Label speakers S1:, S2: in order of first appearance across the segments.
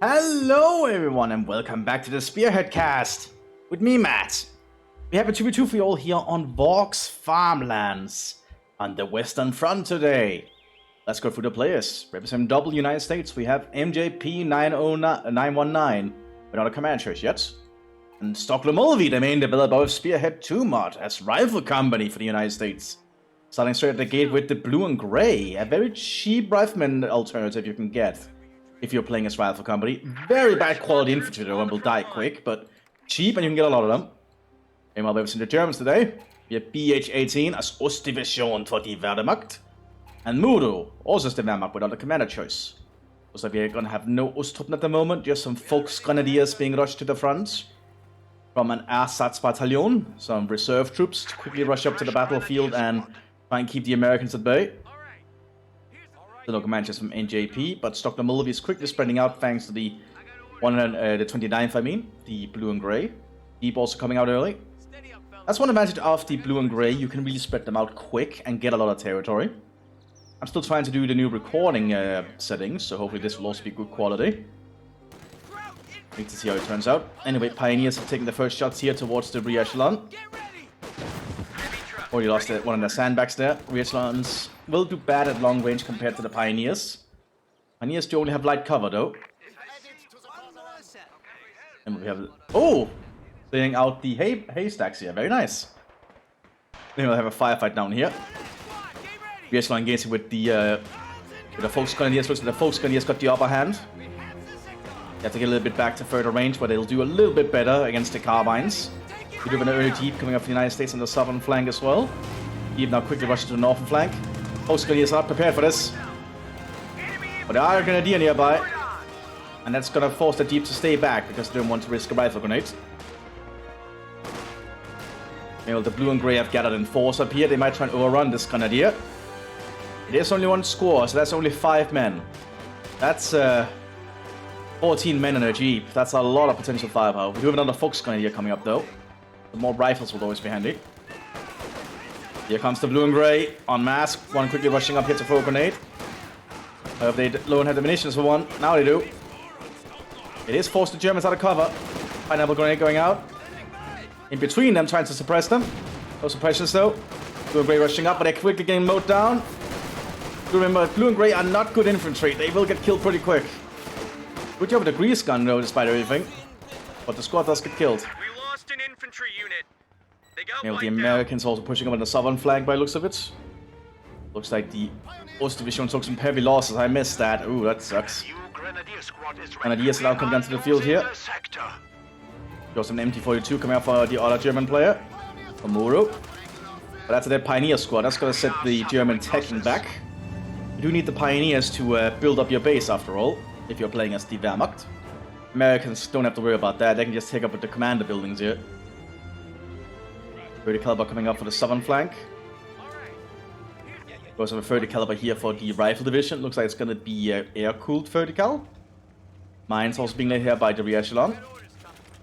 S1: Hello everyone and welcome back to the Spearhead cast with me, Matt. We have a 2v2 for you all here on Vork's Farmlands on the Western Front today. Let's go through the players. Representing double United States, we have MJP919 without a command choice yet. And Stockholm Mulvey, the main developer of Spearhead 2 mod as rifle company for the United States. Starting straight at the gate with the blue and gray, a very cheap rifleman alternative you can get if you're playing as rifle company. Very bad quality infantry though and will die quick, but cheap and you can get a lot of them. Meanwhile, we've seen the Germans today. We have BH-18 as Ostdivision for die Wehrmacht. And Mudo, also as the Wehrmacht without a commander choice. Looks like we're gonna have no Osttruppen at the moment, just some Volksgrenadiers being rushed to the front. From an Ersatzbataillon, some reserve troops to quickly rush up to the battlefield and try and keep the Americans at bay. The no command choice from NJP, but Stockholm Mulvey is quickly spreading out thanks to the 29th, the blue and gray. Deep also coming out early. That's one advantage of the blue and gray, you can really spread them out quick and get a lot of territory. I'm still trying to do the new recording settings, so hopefully this will also be good quality. Need to see how it turns out. Anyway, Pioneers have taken the first shots here towards the rear echelon. Already lost one of their sandbags there. Rear echelons will do bad at long range compared to the Pioneers. Pioneers do only have light cover though. And we have... Oh! Laying out the haystacks here. Very nice. Then we'll have a firefight down here. Rear echelon engaging with the Volksgrenadiers. Looks like the Volksgrenadiers got the upper hand. They have to get a little bit back to further range, but they'll do a little bit better against the carbines. We do have an early Jeep coming up from the United States on the southern flank as well. Jeep now quickly rushes to the northern flank. Volksgrenadiers are not prepared for this. But there are a Grenadier nearby. And that's gonna force the Jeep to stay back because they don't want to risk a rifle grenade. Meanwhile, the blue and gray have gathered in force up here. They might try and overrun this Grenadier. There's only one squad, so that's only 5 men. That's 14 men in a Jeep. That's a lot of potential firepower. We do have another Volksgrenadier coming up though. The more rifles will always be handy. Here comes the blue and gray en masse. One quickly rushing up here to throw a grenade. I hope they don't have the munitions for one. Now they do. It is forced the Germans out of cover. Pineapple grenade going out. In between them, trying to suppress them. No suppressions though. Blue and gray rushing up, but they're quickly getting mowed down. Do remember, blue and gray are not good infantry. They will get killed pretty quick. Good job with the grease gun though, despite everything. But the squad does get killed.
S2: We lost an infantry unit. They got
S1: Yeah, with the Americans also pushing up on the southern flank by the looks of it. Looks like the Ostdivision took some heavy losses. I missed that. Ooh, that sucks. Grenadiers now come down to the field here. Got some MT-42 coming out for the other German player. For Muro. But that's a dead Pioneer squad. That's gonna set the German teching back. You do need the Pioneers to build up your base after all, if you're playing as the Wehrmacht. Americans don't have to worry about that. They can just take up with the commander buildings here. 30 caliber coming up for the southern flank. We also have a 30 caliber here for the rifle division. Looks like it's going to be air-cooled 30 cal. Mines also being laid here by the rear echelon.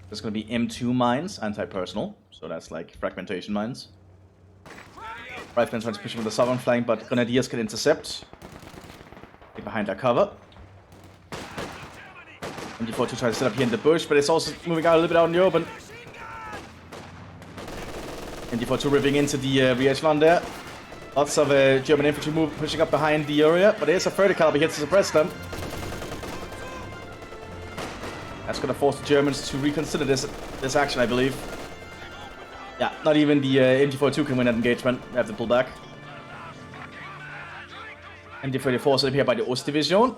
S1: There's going to be M2 mines, anti-personal. So that's like fragmentation mines. Riflemen trying to push with the southern flank, but Grenadiers can intercept. Get behind their cover. MT-42 trying to set up here in the bush, but it's also moving out a little bit out in the open. MT-42 ripping into the rear echelon there. Lots of German infantry pushing up behind the area, but there's a 30 caliber here to suppress them. That's going to force the Germans to reconsider this action, I believe. Yeah, not even the MT-42 can win that engagement. They have to pull back. MT-34 set up here by the Ostdivision.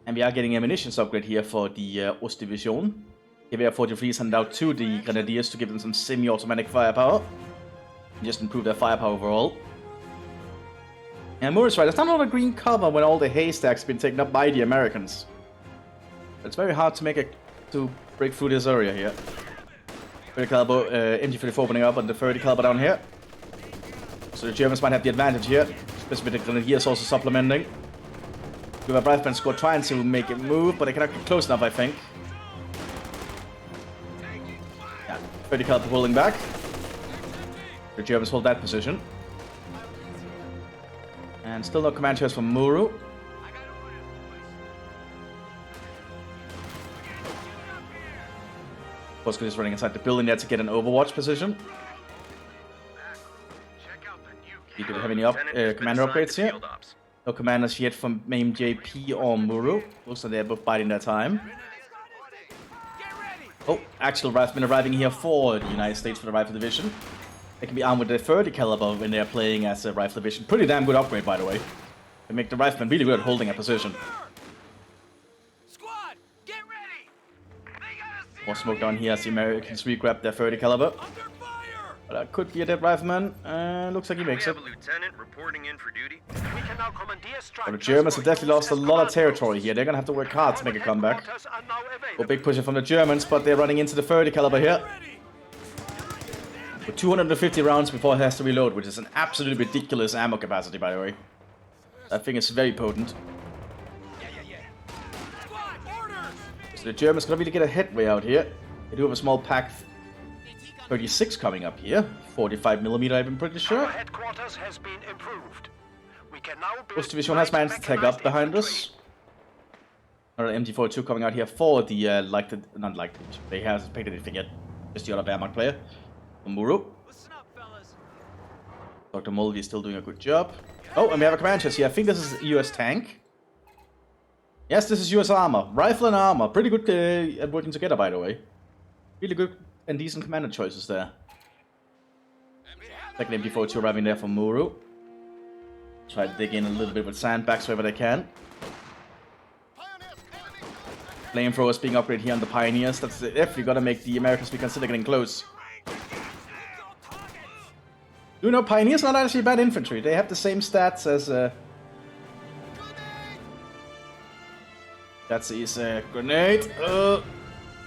S1: And we are getting a munitions upgrade here for the Ostdivision. Gewehr-43 is handed out to the Grenadiers to give them some semi-automatic firepower. And just improve their firepower overall. And Moore's right, there's not a lot of green cover when all the haystacks have been taken up by the Americans. It's very hard to break through this area here. 30 caliber MT-34 opening up on the 30 caliber down here. So the Germans might have the advantage here, especially with the Grenadiers also supplementing. We have a Rifleman squad trying to make it move, but they cannot get close enough, I think. Yeah, 30 caliber pulling back. The Germans hold that position. And still no command choice from Muru. Bosco is running inside the building there to get an overwatch position. Do you have any commander upgrades here? No commanders yet from MAME JP or Muru. Looks like they're both biding their time. Oh, actual riflemen arriving here for the United States for the Rifle Division. They can be armed with the 30 caliber when they're playing as a Rifle Division. Pretty damn good upgrade, by the way. They make the riflemen really good at holding a position.
S2: Squad, get ready.
S1: More smoke down here as the Americans re-grab their 30 caliber. But that could be a dead rifleman. Looks like he makes it.
S2: We have a lieutenant reporting in for duty.
S3: We can now commandeer strike.
S1: But the Germans have definitely lost a lot of territory here. They're gonna have to work hard to make a comeback. A big push from the Germans, but they're running into the 30 caliber here. With 250 rounds before it has to reload, which is an absolutely ridiculous ammo capacity, by the way. That thing is very potent. So the Germans gonna really get a headway out here. They do have a small pack 36 coming up here. 45mm, I'm pretty sure.
S3: Our headquarters has been improved. We can now build
S1: This division has managed to tag up behind us. Another MT-42 coming out here for the, they haven't picked anything yet. Just the other Wehrmacht player. Muru. Dr. Mulvey is still doing a good job. Oh, and we have a command chest here. I think this is US tank. Yes, this is US armor. Rifle and armor. Pretty good at working together, by the way. Really good and decent commander choices there. Second MT-42 arriving there for Muru. Try to dig in a little bit with sandbags wherever they can. Flamethrowers being upgraded here on the Pioneers. That's definitely gonna make the Americans be consider getting close. You know, Pioneers are not actually bad infantry. They have the same stats as that's his grenade. You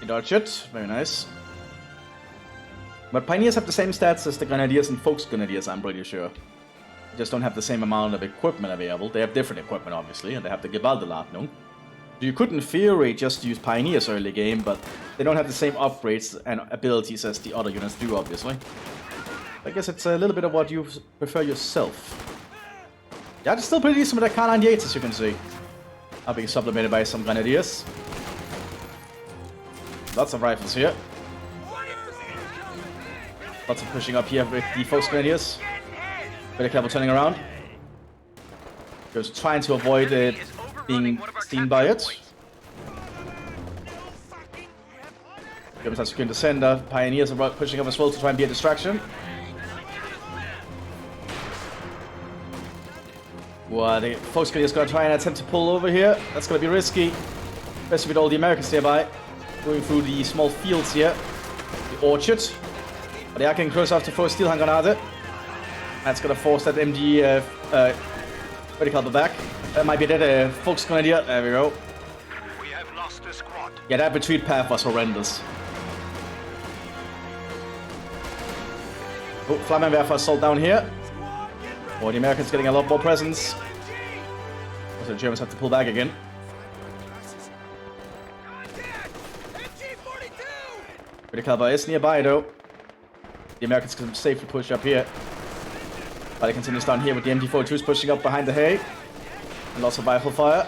S1: dodge it. Very nice. But Pioneers have the same stats as the Grenadiers and Volksgrenadiers, I'm pretty sure. They just don't have the same amount of equipment available. They have different equipment, obviously, and they have the Gewaldeladung. So you could, in theory, just use Pioneers early game, but they don't have the same upgrades and abilities as the other units do, obviously. I guess it's a little bit of what you prefer yourself. Yeah, it's still pretty decent with the K-98s, as you can see. Are being supplemented by some Grenadiers. Lots of rifles here. Lots of pushing up here with the Volksgrenadiers. Very clever turning around. Just trying to avoid it being seen by it. Germans are securing the center. Pioneers are pushing up as well to try and be a distraction. Well, the Volksgrenadiers gonna try and attempt to pull over here. That's gonna be risky. Especially with all the Americans nearby. Going through the small fields here. The orchard. But they are getting close enough to throw a steel hand grenade. That's gonna force that MG very caliber back. That might be dead Volksgrenadier. There we go.
S3: We have lost a squad.
S1: Yeah, that retreat path was horrendous. Oh, Flammenwerfer assault down here. Oh, the Americans getting a lot more presence. So the Germans have to pull back again. Pretty caliber is nearby though. The Americans can safely push up here. But it continues down here with the MT-42s pushing up behind the hay. And lots of rifle fire.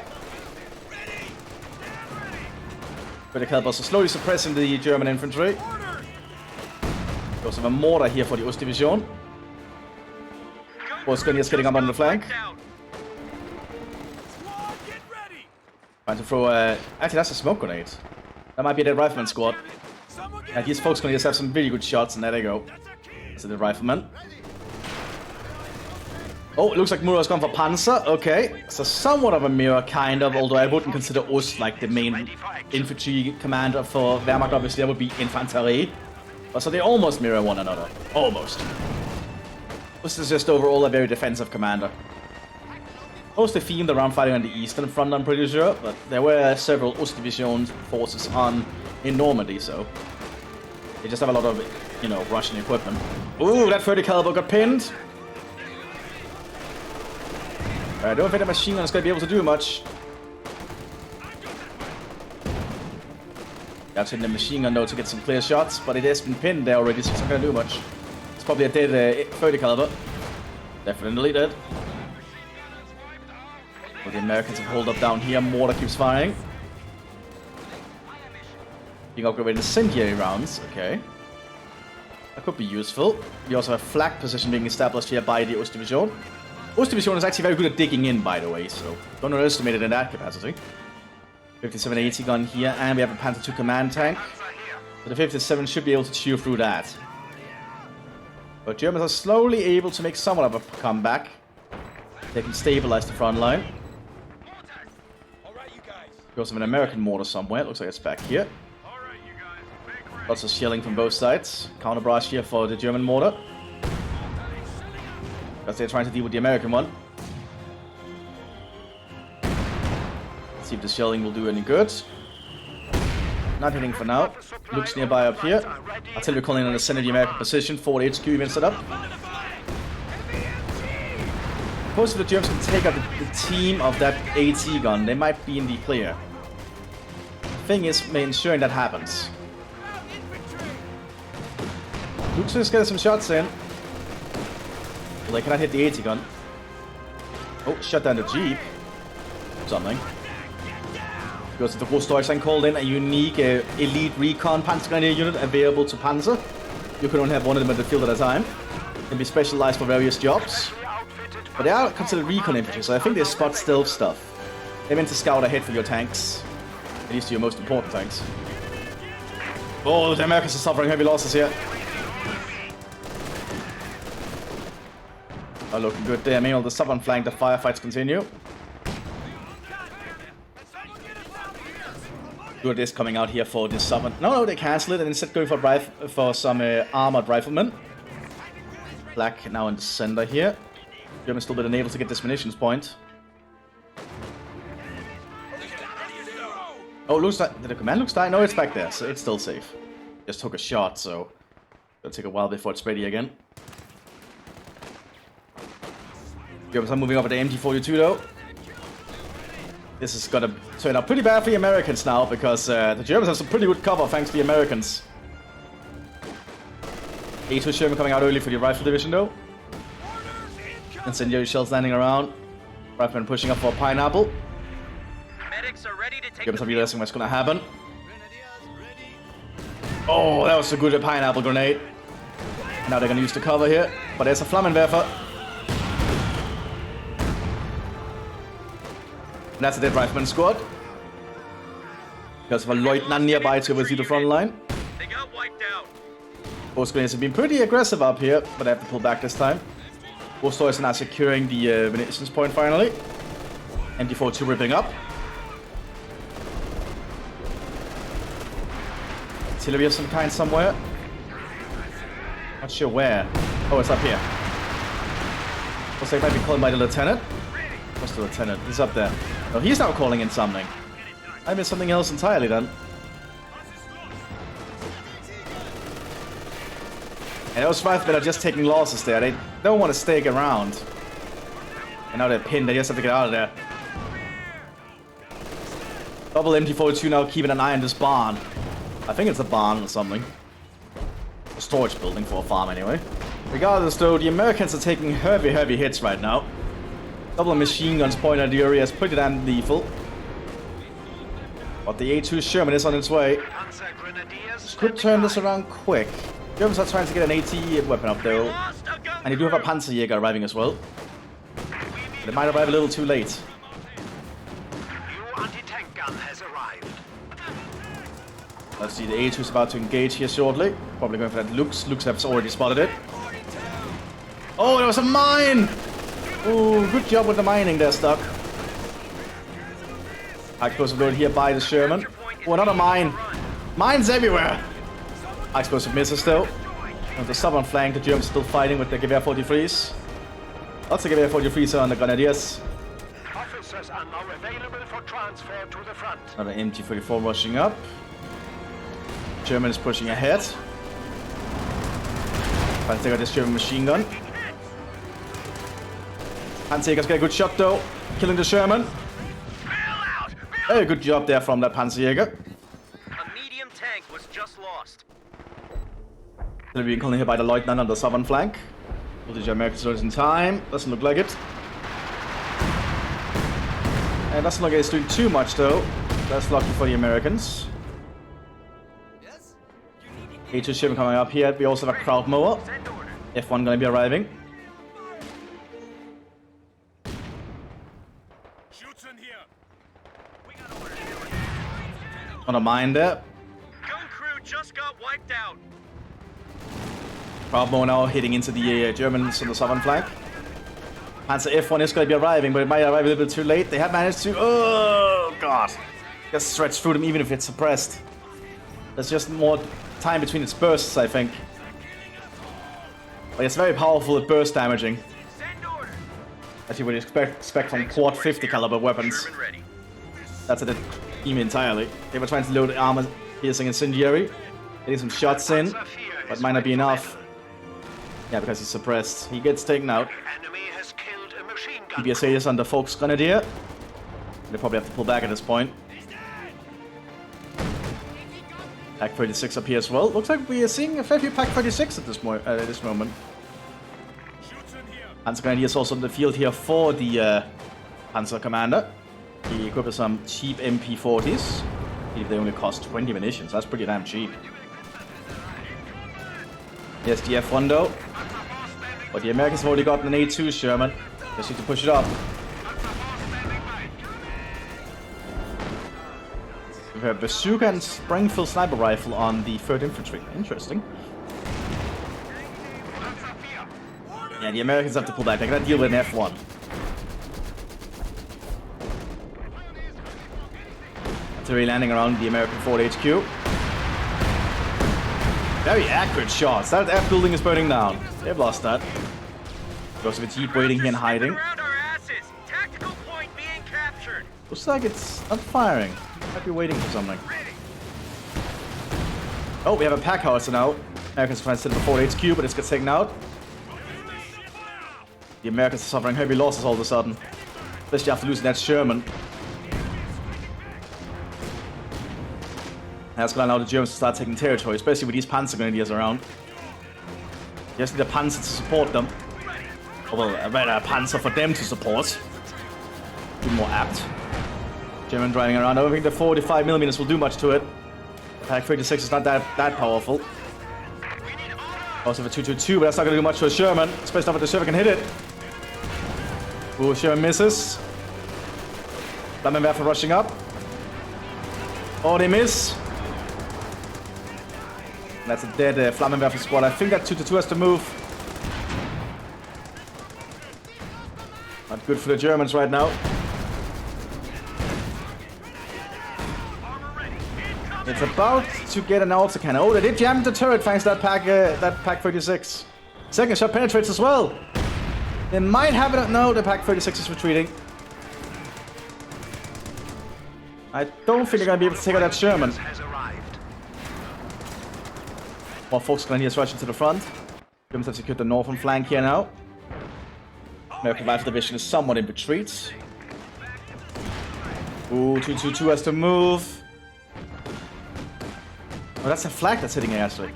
S1: Pretty caliber also slowly suppressing the German infantry. We also have a mortar here for the Ostdivision. Volksgrenadiers getting up on the flank. Trying to throw a... Actually, that's a smoke grenade. That might be a dead rifleman squad. And these Volksgrenadiers have some really good shots, and there they go. That's a dead rifleman. Oh, it looks like Mura's gone for Panzer. Okay, so somewhat of a mirror, kind of, although I wouldn't consider Ost like the main infantry commander for Wehrmacht. Obviously, that would be Infanterie. But so they almost mirror one another. Almost. Ost is just overall a very defensive commander. Mostly themed around fighting on the eastern front, I'm pretty sure, but there were several Ostdivision forces on in Normandy, so they just have a lot of, you know, Russian equipment. Ooh, that 30 caliber got pinned. I don't think the machine gun is going to be able to do much. Got to hit the machine gun though to get some clear shots, but it has been pinned there already, so it's not going to do much. It's probably a dead 30 caliber. Definitely dead. Well, the Americans have holed up down here. Mortar keeps firing. Being upgraded with incendiary rounds, okay. That could be useful. We also have flag position being established here by the Ostdivision. Ostdivision is actually very good at digging in, by the way, so don't underestimate it in that capacity. 5780 gun here, and we have a Panther 2 command tank. So the 57 should be able to chew through that. But Germans are slowly able to make somewhat of a comeback. They can stabilize the front line. We also have an American mortar somewhere. It looks like it's back here. Lots of shelling from both sides. Counter barrage here for the German mortar. Because they're trying to deal with the American one. Let's see if the shelling will do any good. Not hitting for now. Looks nearby up here. Artillery calling on the center of the American position. Forward HQ even set up. Suppose if the Germans can take out the team of that AT gun, they might be in the clear. Thing is, ensuring that happens. Luke's just getting some shots in. Well, they cannot hit the AT gun. Oh, shut down the Jeep. Something. Because the Großdeutschland called in a unique elite recon Panzergrenadier unit available to Panzer. You can only have one of them at the field at a time. Can be specialized for various jobs. But they are considered recon infantry, so I think they spot stealth stuff. They meant to scout ahead for your tanks. At least your most important tanks. Oh, the Americans are suffering heavy losses here. Oh, looking good there. Meanwhile, the southern flank, the firefights continue. Good is coming out here for this southern. No, they cancel it and instead going for some armored riflemen. Black now in the center here. Germans still been unable to get this munitions point. Oh, looks like, did the command looks die? No, it's back there, so it's still safe. Just took a shot, so it'll take a while before it's ready again. Germans are moving over to MT-42 though. This is gonna turn out pretty bad for the Americans now, because the Germans have some pretty good cover thanks to the Americans. A2 Sherman coming out early for the rifle division though. Incendiary shells landing around. Riflemen pushing up for a pineapple.
S2: Medics are ready to take
S1: Germans are realizing what's gonna happen. Oh, that was a good pineapple grenade. Now they're gonna use the cover here, but there's a Flammenwerfer. And that's a dead rifleman squad. Because of a lieutenant nearby to oversee the front line.
S2: They got wiped out.
S1: Both grenades have been pretty aggressive up here, but they have to pull back this time. Both stories are now securing the munitions point finally. MT-42 ripping up. Artillery of some kind somewhere. Not sure where. Oh, it's up here. Looks like it might be called by the lieutenant. What's the lieutenant? He's up there. Oh, he's now calling in something. I missed something else entirely then. And those riflemen are just taking losses there. They don't want to stay around. And now they're pinned. They just have to get out of there. Double MT-42 now keeping an eye on this barn. I think it's a barn or something. A storage building for a farm anyway. Regardless though, the Americans are taking heavy hits right now. Double machine guns pointed at the area is pretty damn lethal. But the A2 Sherman is on its way. This could turn this around quick. Germans are trying to get an AT weapon up though. And they do have a Panzerjäger arriving as well. But it might arrive a little too late.
S3: New anti-tank gun has arrived.
S1: Let's see, the A2 is about to engage here shortly. Probably going for that Lux. Lux has already spotted it. Oh, there was a mine! Ooh, good job with the mining there, Stuck. High explosive load here by the Sherman. Oh, another mine. Mines everywhere! High explosive misses though. On the southern flank, the Germans still fighting with the Gewehr 43s. Lots of Gewehr 43s on the Grenadiers.
S3: Officers are now available for transfer to the front.
S1: Another MT-44 rushing up. German is pushing ahead. Trying to take out this German machine gun. Panzerjäger's got a good shot though, killing the Sherman. Very good job there from that Panzerjäger.
S2: A medium tank was just lost.
S1: They're being called here by the lieutenant on the southern flank. Will the American soldiers in time? Doesn't look like it. And doesn't look like it's doing too much though. That's lucky for the Americans. A2 ship coming up here. We also have a crowd mower.
S2: Send order.
S1: F1 gonna be arriving.
S3: Shoots in here.
S2: We got orders.
S1: On a mine there.
S2: Gun crew just got wiped out.
S1: Crowd mower now hitting into the Germans on the southern flank. Panzer F1 is gonna be arriving, but it might arrive a little bit too late. They have managed to. Oh god! Just stretch through them even if it's suppressed. There's just more time between its bursts, I think. But it's very powerful at burst damaging.
S2: Send order.
S1: As you would expect from quad 50 caliber weapons.
S2: Sherman ready.
S1: That's a dead team entirely. They were trying to load armor piercing incendiary. Getting some shots in, but might not be enough. Yeah, because he's suppressed. He gets taken out.
S3: Enemy has killed a machine gun.
S1: PBSA is under Folks Grenadier. They probably have to pull back at this point. Pack 36 up here as well. Looks like we are seeing a fair few Pack 36 at this moment. Panzer Grenadier is also in the field here for the Panzer Commander. He equipped with some cheap MP40s. They only cost 20 munitions. That's pretty damn cheap. Yes, the F1 though. But the Americans have already gotten an A2 Sherman. Just need to push it up. We have bazooka and Springfield sniper rifle on the 3rd Infantry. Interesting. Yeah, the Americans have to pull back. They're gonna deal with an F1. Artillery landing around the American Fort HQ. Very accurate shots. That F building is burning down. They've lost that. Because of a jeep waiting here and hiding.
S2: Around our asses. Tactical point being captured.
S1: Looks like it's not firing. Might be waiting for something. Oh, we have a pack howitzer now. Americans are trying to sit in the Fort HQ, but it's gets taken out. The Americans are suffering heavy losses all of a sudden. Especially after losing that Sherman. That's gonna allow the Germans to start taking territory, especially with these Panzer Grenadiers around. You just need a Panzer to support them. Or well, rather a Panzer for them to support. Be more apt. German driving around. I don't think the 45mm will do much to it. Pack 36 is not that powerful. Also the 222, but that's not gonna do much to a Sherman. Especially not if the Sherman can hit it. Ooh, Sherman misses. Flammenwerfer rushing up. Oh, they miss. That's a dead Flammenwerfer squad. I think that 222 has to move. Not good for the Germans right now. It's about to get an autocannon. Oh, they did jam the turret thanks to that Pack 36. Second shot penetrates as well. They might have it. No, the Pack 36 is retreating. I don't think they're going to be able to take out that Sherman. More Folks Grenadiers rushing to the front. Germans have secured the northern flank here now. American Rifle Division is somewhat in retreat. Ooh, 222 has to move. Oh, that's a flag that's hitting here, actually.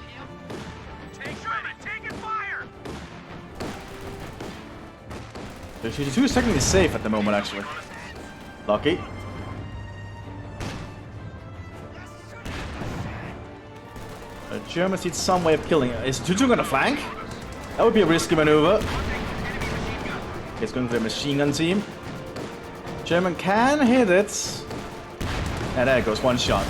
S1: The 222 is technically safe at the moment, actually. Lucky. The Germans need some way of killing it. Is 222 gonna flank? That would be a risky maneuver. It's going for a machine gun team. German can hit it. And there goes one shot.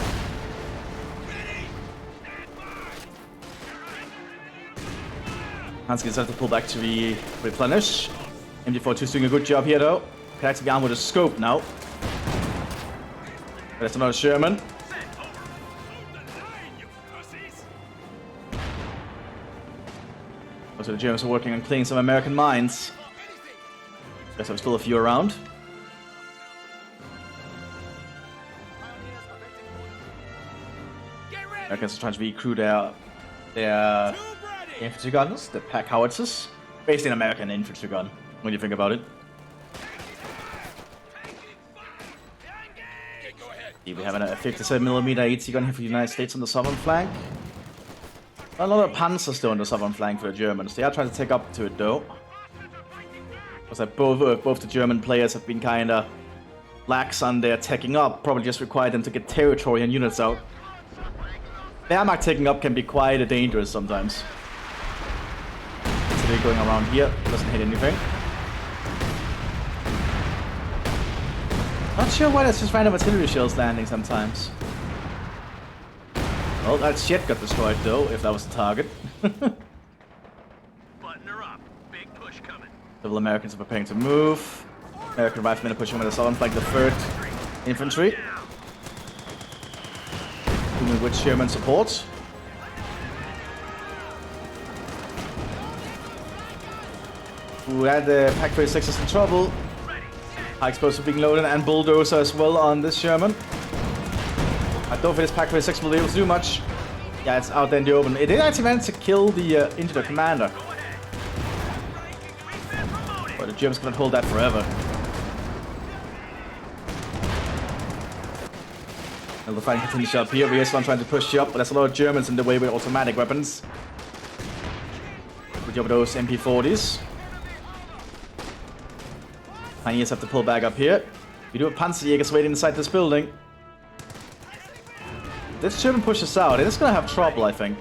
S1: Hansky has to pull back to replenish. MG42 is doing a good job here though. Can actually be armed with a scope now. But that's another Sherman. Also the Germans are working on cleaning some American mines. Guess there's still a few around. Americans are trying to recruit their infantry guns, the Pack howitzers. Basically an American infantry gun, when you think about it. We have a 57mm AT gun here for the United States on the southern flank. A lot of Panzer still on the southern flank for the Germans. They are trying to take up to it though. Because both the German players have been kinda lax on their taking up. Probably just required them to get territory and units out. Wehrmacht taking up can be quite dangerous sometimes. So they're going around here, doesn't hit anything. Not sure why that's just random artillery shells landing sometimes. Well, that shit got destroyed though, if that was the target.
S2: Button her up. Big push coming.
S1: Several Americans are preparing to move. American riflemen are pushing on the southern flank, the 3rd Infantry. Moving with Sherman support. Who had the Pack 36 is in trouble. High explosive being loaded and bulldozer as well on this Sherman. I don't think this Pack 36 will be able to do much. Yeah, it's out there in the open. It did actually manage to kill the injured commander. But the Germans cannot hold that forever. And the fighting continues up here. Realism trying to push you up, but there's a lot of Germans in the way with automatic weapons. Good job with those MP40s. Pioneers have to pull back up here. We do have Panzerjägers waiting inside this building. This German pushes out. It is going to have trouble, I think.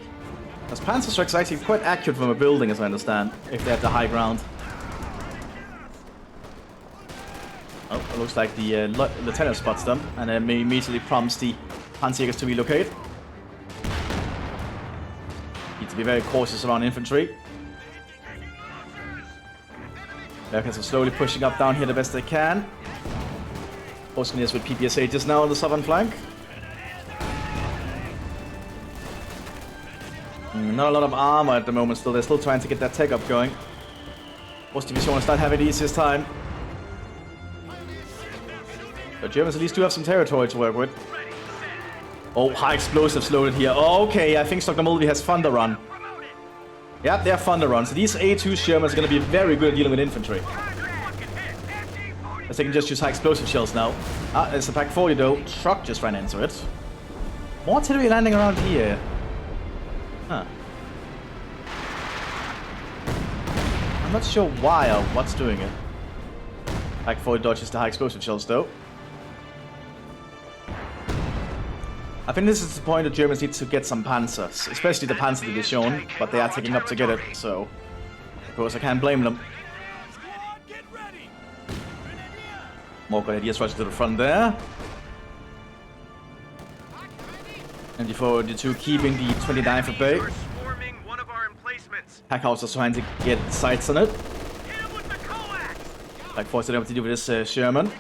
S1: Because Panzer Strike is actually quite accurate from a building, as I understand, if they have the high ground. Oh, it looks like the lieutenant spots them, and then immediately prompts the Panzerjägers to relocate. Need to be very cautious around infantry. Americans are slowly pushing up down here the best they can. Engineers with PPSA just now on the southern flank. Not a lot of armor at the moment still. They're still trying to get that tech up going. Most division want to start having the easiest time. The Germans at least do have some territory to work with. Oh, high explosives loaded here. Oh, okay, I think Stockholm Mulvey has Thunder Run. Yep, they have Thunder Run. So these A2 Shermans are going to be very good at dealing with infantry. As they can just use high explosive shells now. Ah, there's a Pack 40 though. Truck just ran into it. More artillery landing around here. Huh. I'm not sure why or what's doing it. Pack 40 dodges the high explosive shells though. I think this is the point that Germans need to get some Panzers, especially the Panzer Division, but they are taking up to get it, so of course I can't blame them. More grenadiers rushing to the front there. And before the two keeping the 29th at bay. Packhouse is trying to get sights on it. Like forced them to do with this Sherman.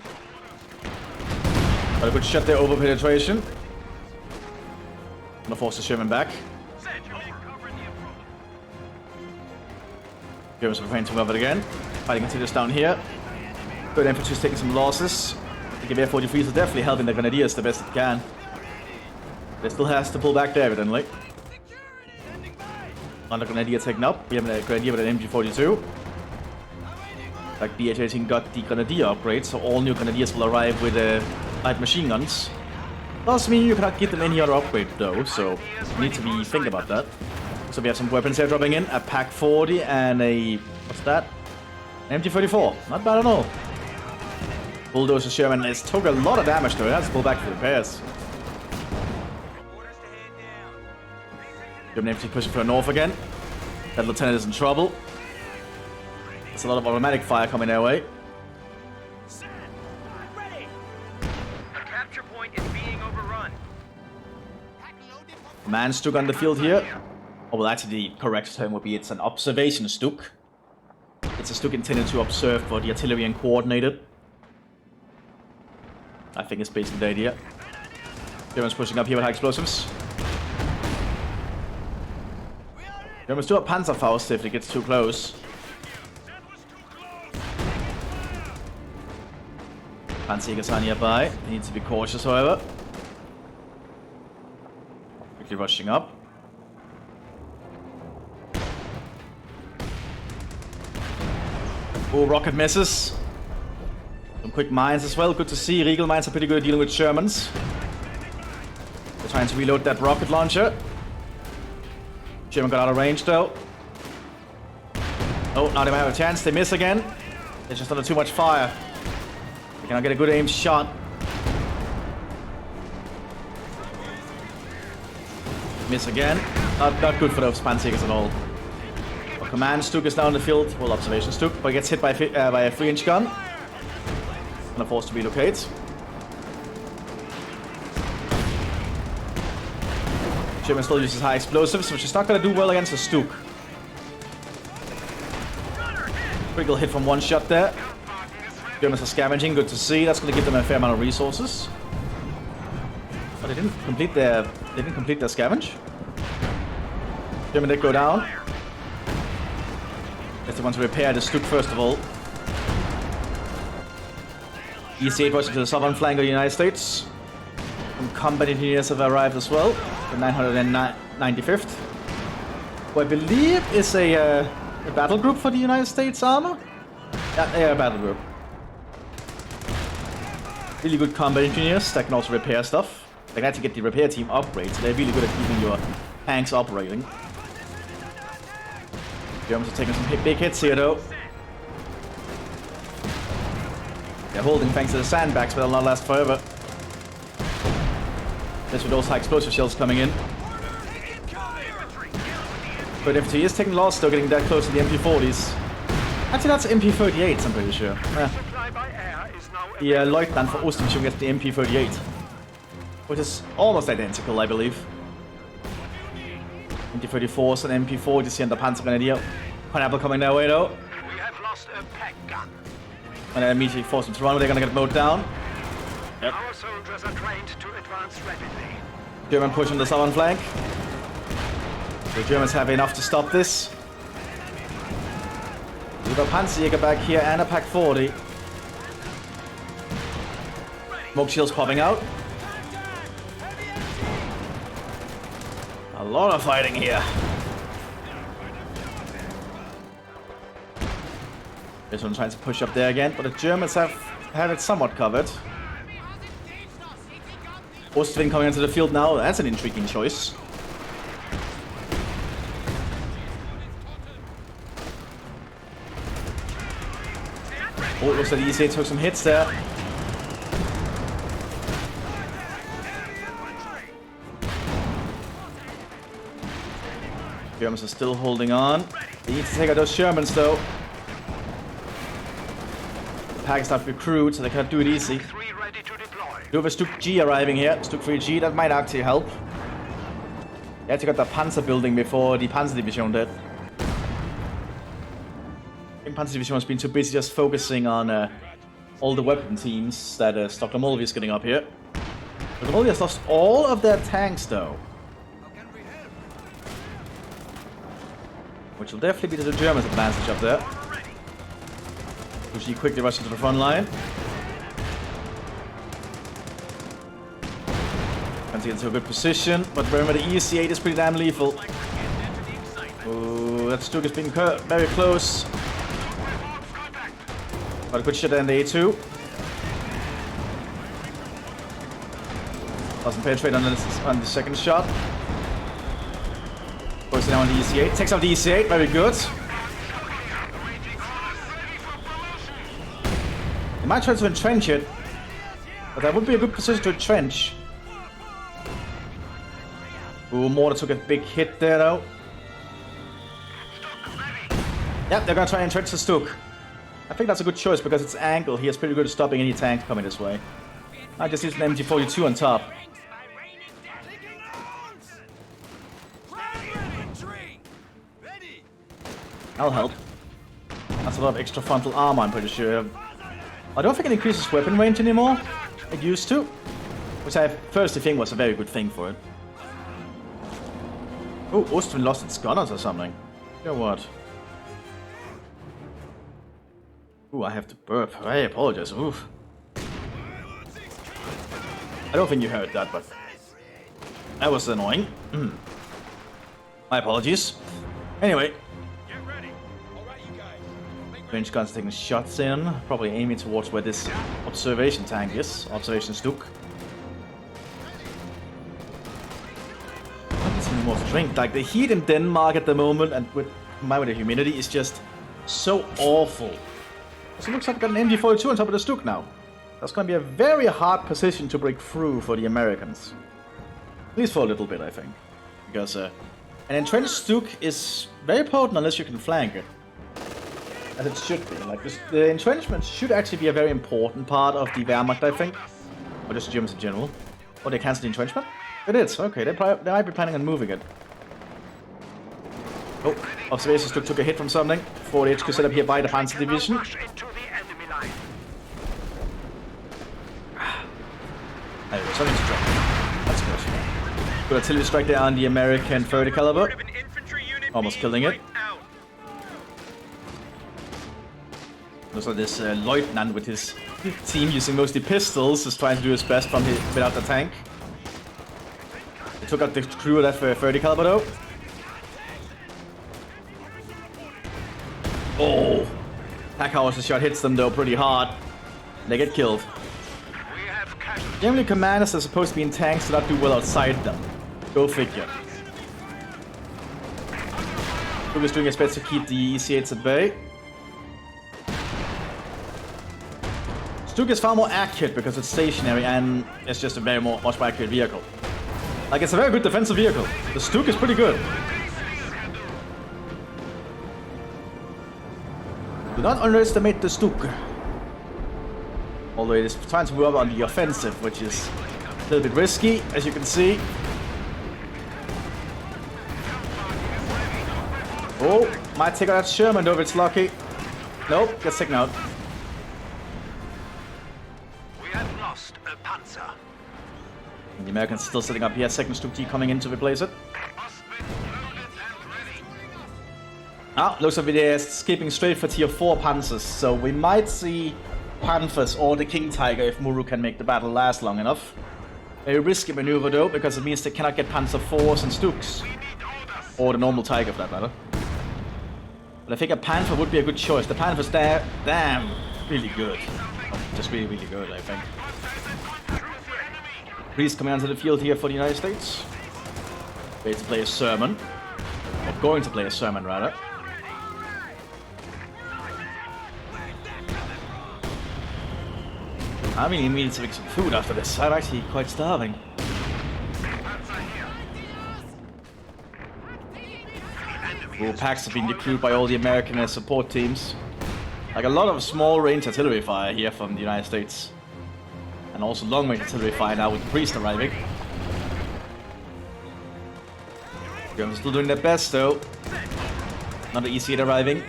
S1: Got a good shot there over penetration. Gonna force the Sherman back. Germans are preparing to move it again. Fighting continues down here. Good infantry is taking some losses. The Gewehr 43s are definitely helping the Grenadiers the best it can. They still has to pull back there, evidently. Another Grenadier taken up. We have a Grenadier with an MG42. Like BH-18 got the Grenadier upgrade, so all new Grenadiers will arrive with light machine guns. Does mean you cannot get them any other upgrade though, so you need to be thinking about that. So we have some weapons here dropping in, a Pack 40 and a, what's that? An MG44, not bad at all. Bulldozer Sherman has took a lot of damage though, it has to pull back for repairs. German infantry pushing for the north again. That lieutenant is in trouble. There's a lot of automatic fire coming their way. Man Stuk on the field here. Oh, well, actually, the correct term would be it's an observation Stuk. It's a Stuk intended to observe for the artillery and coordinate it. I think it's basically the idea. Germans pushing up here with high explosives. Germans do a Panzerfaust if it gets too close. Panzerjägers are nearby. They need to be cautious, however. Quickly rushing up. Oh, rocket misses. Some quick mines as well. Good to see. Regal mines are pretty good at dealing with Shermans. They're trying to reload that rocket launcher. Sherman got out of range though. Oh, now they might have a chance. They miss again. It's just under too much fire. They cannot get a good aim shot. Miss again. Not good for those Panzergers at all. Our command Stuk is now in the field. Well, observation Stuk, but he gets hit by a 3-inch gun. And forced to relocate. German still uses high explosives, which is not going to do well against a Stuk. Critical hit from one shot there. Germans are scavenging, good to see. That's going to give them a fair amount of resources. But they didn't complete their scavenge. German did go down. Guess they want to repair the Stuk first of all. EC-8 was to the southern flank of the United States. Some combat engineers have arrived as well. The 995th, who I believe is a battle group for the United States armor. Yeah, they are a battle group. Really good combat engineers that can also repair stuff. They had to get the repair team upgrades, so they're really good at keeping your tanks operating. Germans are taking some big hits here though. They're holding thanks to the sandbags, but they'll not last forever. There's with those high explosive shells coming in. But if he is taking loss, though, getting that close to the MP40s. Actually, that's MP38s, I'm pretty sure. Yeah. The Lieutenant for Ostdivision gets the MP38. Which is almost identical, I believe. MP34s and MP40s here in the Panzergrenadier. Pineapple coming their way, though.
S3: We have lost a pack gun.
S1: And they immediately force them to run, they're gonna get mowed down. Yep.
S3: Our soldiers are trained to advance rapidly.
S1: German push on the southern flank. The Germans have enough to stop this. We've got Panzerjäger back here and a Pack 40. Smoke shields popping out. A lot of fighting here. This one trying to push up there again, but the Germans have it somewhat covered. Ostwind coming into the field now. That's an intriguing choice. Oh, looks like the ECA took some hits there. Germans are still holding on. They need to take out those Shermans though. The pack is not recruit, so they cannot do it easy. Do have a Stuk G arriving here. Stuk 3G, that might actually help. They had to get the Panzer building before the Panzer Division did. I think Panzer Division has been too busy just focusing on all the weapon teams that Dr. Mulvey is getting up here. Dr. Mulvey has lost all of their tanks though. Which will definitely be to the Germans' advantage up there. She quickly rushes to the front line. Can get into a good position, but remember the EC-8 is pretty damn lethal. Oh, that Stuk is being very close. But a good shot in the A2. Doesn't penetrate on the second shot. Goes down on the EC-8. Takes out the EC-8, very good. They might try to entrench it, but that would be a good position to entrench. Ooh, Mortar took a big hit there though. Yep, they're gonna try and entrench the Stuk. I think that's a good choice because its angle here is pretty good at stopping any tank coming this way. I just use an MG42 on top. That'll help. That's a lot of extra frontal armor, I'm pretty sure. I don't think it increases weapon range anymore. It used to. Which I first think was a very good thing for it. Oh, Ostwind lost its gunners or something. You know what? Ooh, I have to burp. I apologize. Oof. I don't think you heard that, but that was annoying. My apologies. Anyway. Range guns taking shots in, probably aiming towards where this observation tank is. Observation Stuk. It's more to drink. Like the heat in Denmark at the moment, and with the humidity, is just so awful. So it looks like I've got an MG42 on top of the Stuk now. That's going to be a very hard position to break through for the Americans. At least for a little bit, I think. Because an entrenched Stuk is very potent unless you can flank it. As it should be. Like the entrenchment should actually be a very important part of the Wehrmacht, I think. Or just Germans in general. Oh, they cancelled the entrenchment? It is, okay. They might be planning on moving it. Oh, observation Stuk took a hit from something. Forward HQ set up here by the Panzer Division. Anyway, something's dropped. That's good. Good artillery strike there on the American 30 caliber. Almost killing it. Looks like this lieutenant with his team using mostly pistols is trying to do his best without the tank. They took out the crew of that 30 caliber though. Oh! Packhauser's shot hits them though pretty hard. They get killed. Generally commanders are supposed to be in tanks do not do well outside them. Go figure. Luke is doing his best to keep the EC8s at bay. Stuk is far more accurate because it's stationary and it's just a much more accurate vehicle. Like, it's a very good defensive vehicle. The Stuk is pretty good. Do not underestimate the Stuk. Although it is trying to move up on the offensive, which is a little bit risky, as you can see. Oh, might take out that Sherman though if it's lucky. Nope, gets taken out. And the Americans still sitting up here. Second Stuk T coming in to replace it. Ah, looks like they're skipping straight for tier 4 Panzers. So we might see Panthers or the King Tiger if Muru can make the battle last long enough. Very risky maneuver though, because it means they cannot get Panzer 4s and Stuks. Or the normal Tiger for that matter. But I think a Panther would be a good choice. The Panther's damn really good. Just really, really good, I think. Priest coming onto the field here for the United States. Ready to play a sermon. Or going to play a sermon, rather. I really need to make some food after this. I'm actually quite starving. Well, packs have been decrewed by all the American support teams. Like a lot of small range artillery fire here from the United States. And also long range artillery fire now with the Priest arriving. Germans still doing their best though. Another EC8 arriving.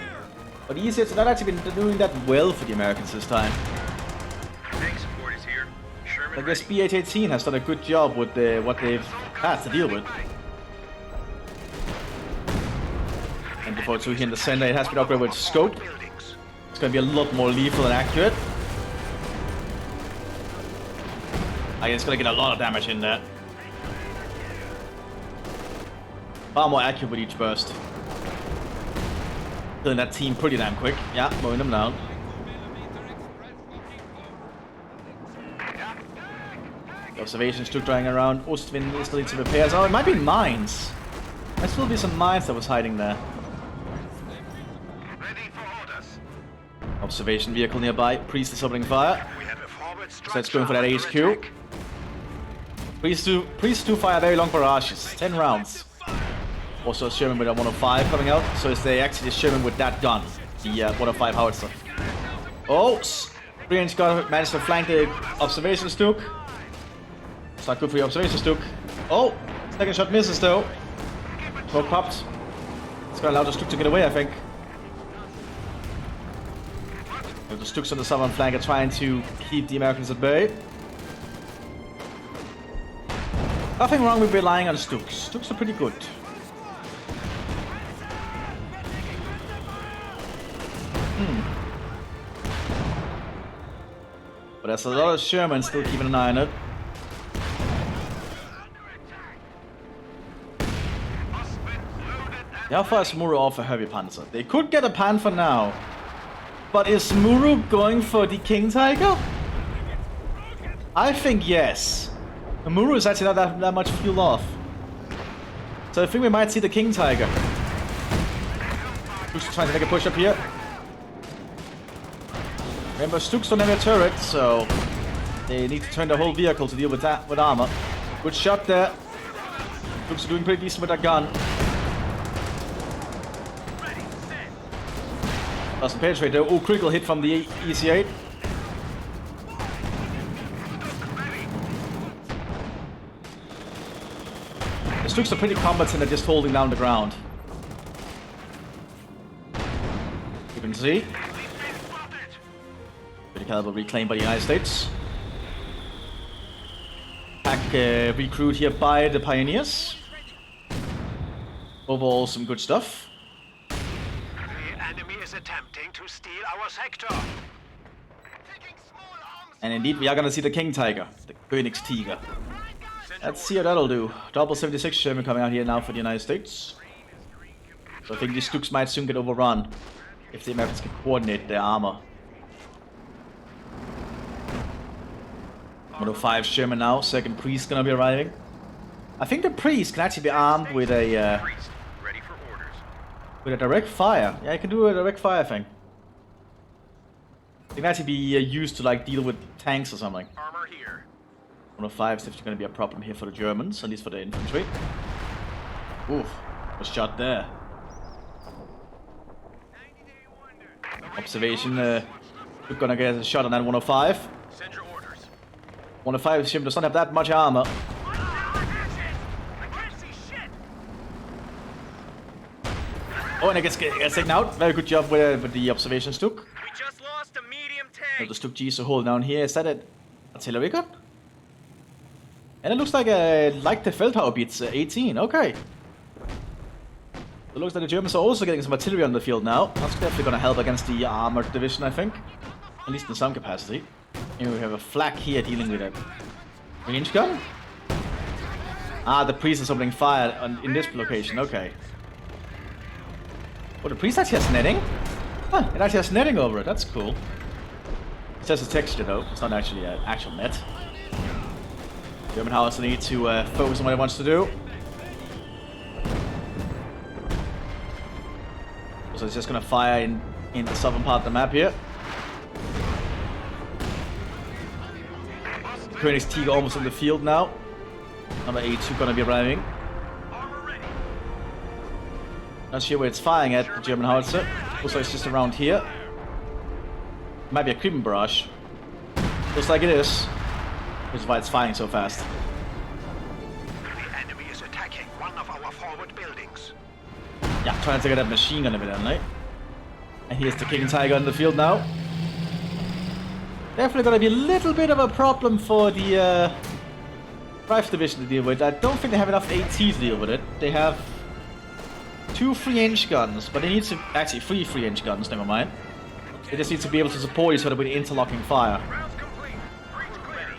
S1: But the EC8s have not actually been doing that well for the Americans this time. I guess B818 has done a good job with what they've had to deal with. And before 2 here in the center, it has been upgraded with scope. It's going to be a lot more lethal and accurate. I guess it's going to get a lot of damage in there. Far more accurate with each burst. Killing that team pretty damn quick. Yeah, mowing them down. The observations took driving around. Ostwind is still needs some repairs. Oh, it might be mines. Might still be some mines that was hiding there. Observation vehicle nearby. Priest is opening fire. So it's going for that HQ. Priest do fire very long barrages. 10 rounds. Also a Sherman with a 105 coming out. So it's actually a Sherman with that gun. The 105 howitzer. Oh! Range got managed to flank the observation Stuk. It's not good for the observation Stuk. Oh! Second shot misses though. Smoke popped. It's gonna allow the Stuk to get away, I think. The Stuks on the southern flank are trying to keep the Americans at bay. Nothing wrong with relying on Stuks. Stuks are pretty good. But there's a lot of Sherman still keeping an eye on it. How far is Muru off a heavy panzer? They could get a Panther now. But is Muru going for the King Tiger? I think yes. The Muru is actually not that much fuel off. So I think we might see the King Tiger. Who's trying to make a push up here? Remember, Stuks don't have a turret, so they need to turn the whole vehicle to deal with that with armor. Good shot there. Looks doing pretty decent with that gun.
S2: Ready, set.
S1: Doesn't penetrate though. Oh, critical hit from the EC8. The Stooks are pretty competent at just holding down the ground. You can see. Pretty caliber reclaimed by the United States. Pack recruit here by the Pioneers. Overall, some good stuff.
S3: The enemy is attempting to steal our sector.
S1: And indeed, we are gonna see the King Tiger, the Phoenix Tiger. Let's see how that'll do. Double 76 Sherman coming out here now for the United States. So I think these Stooks might soon get overrun if the Americans can coordinate their armor. 105 Sherman now, second priest gonna be arriving. I think the priest can actually be armed with a
S2: Ready for orders.
S1: with a direct fire. Yeah, I can do a direct fire thing. It can actually be used to like deal with tanks or something.
S2: Armor here.
S1: 105 is definitely going to be a problem here for the Germans, at least for the infantry. Oof, was shot there. Observation, we're gonna get a shot on that 105.
S2: Send your orders.
S1: 105 ship does not have that much armor.
S2: I can't see shit.
S1: Oh, and it gets taken out. Very good job with the observation Stook.
S2: We just lost a medium
S1: So
S2: tank.
S1: the Stook G's are holding down here. Is that an artillery gun? And it looks like the Feldhaubitz 18. Okay. It looks like the Germans are also getting some artillery on the field now. That's definitely going to help against the armored division, I think. At least in some capacity. Here we have a flak here dealing with a range gun. Ah, the priest is opening fire in this location. Okay. Oh, the priest actually has netting? Huh, it actually has netting over it. That's cool. It says a texture though. It's not actually an actual net. German Howitzer needs to focus on what it wants to do. So it's just gonna fire in the southern part of the map here. Koenig's Tiger almost in the field now. Number 82 gonna be arriving.
S2: Armor ready.
S1: Not sure where it's firing at, the German Howitzer. Also it's just around here. Might be a creeping barrage. Looks like it is. Which is why it's firing so fast.
S3: The enemy is attacking one of our forward buildings.
S1: Yeah, trying to get that machine gun evidently. And here's the King Tiger in the field now. Definitely gonna be a little bit of a problem for the Rifle Division to deal with. I don't think they have enough AT to deal with it. They have 2 3-inch guns, but they need to actually 3 3-inch guns, never mind. They just need to be able to support each other with interlocking fire.
S2: Rounds complete. Breach ready.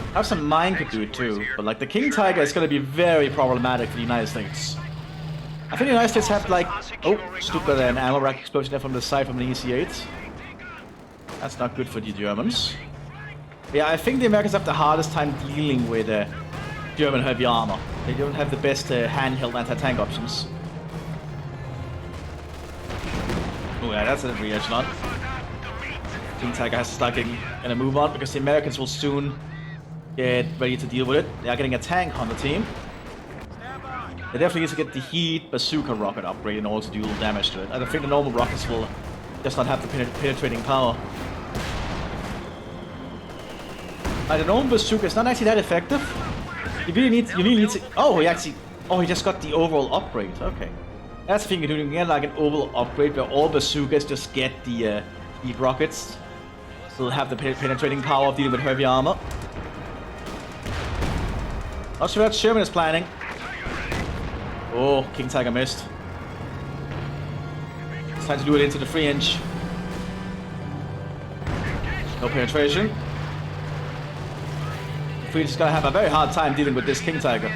S1: Perhaps some mine could do it too, but like the King Tiger is gonna be very problematic for the United States. I think the United States have like, oh, Stook got an ammo rack explosion there from the side from the EC8. That's not good for the Germans. Yeah, I think the Americans have the hardest time dealing with German heavy armor. They don't have the best handheld anti-tank options. Oh yeah, that's a re-echelon. King Tiger has to start getting a move on because the Americans will soon get ready to deal with it. They are getting a tank on the team. They definitely need to get the Heat Bazooka rocket upgrade in order to do damage to it. I don't think the normal rockets will just not have the penetrating power. The normal bazooka is not actually that effective. You really need to. Oh, he just got the overall upgrade. Okay, that's the thing. You can get like an overall upgrade where all bazookas just get the heat rockets. So they'll have the penetrating power of dealing with heavy armor. Not sure what Sherman is planning. Oh, King Tiger missed. It's time to do it into the 3-inch. No penetration. We're just gonna have a very hard time dealing with this King Tiger,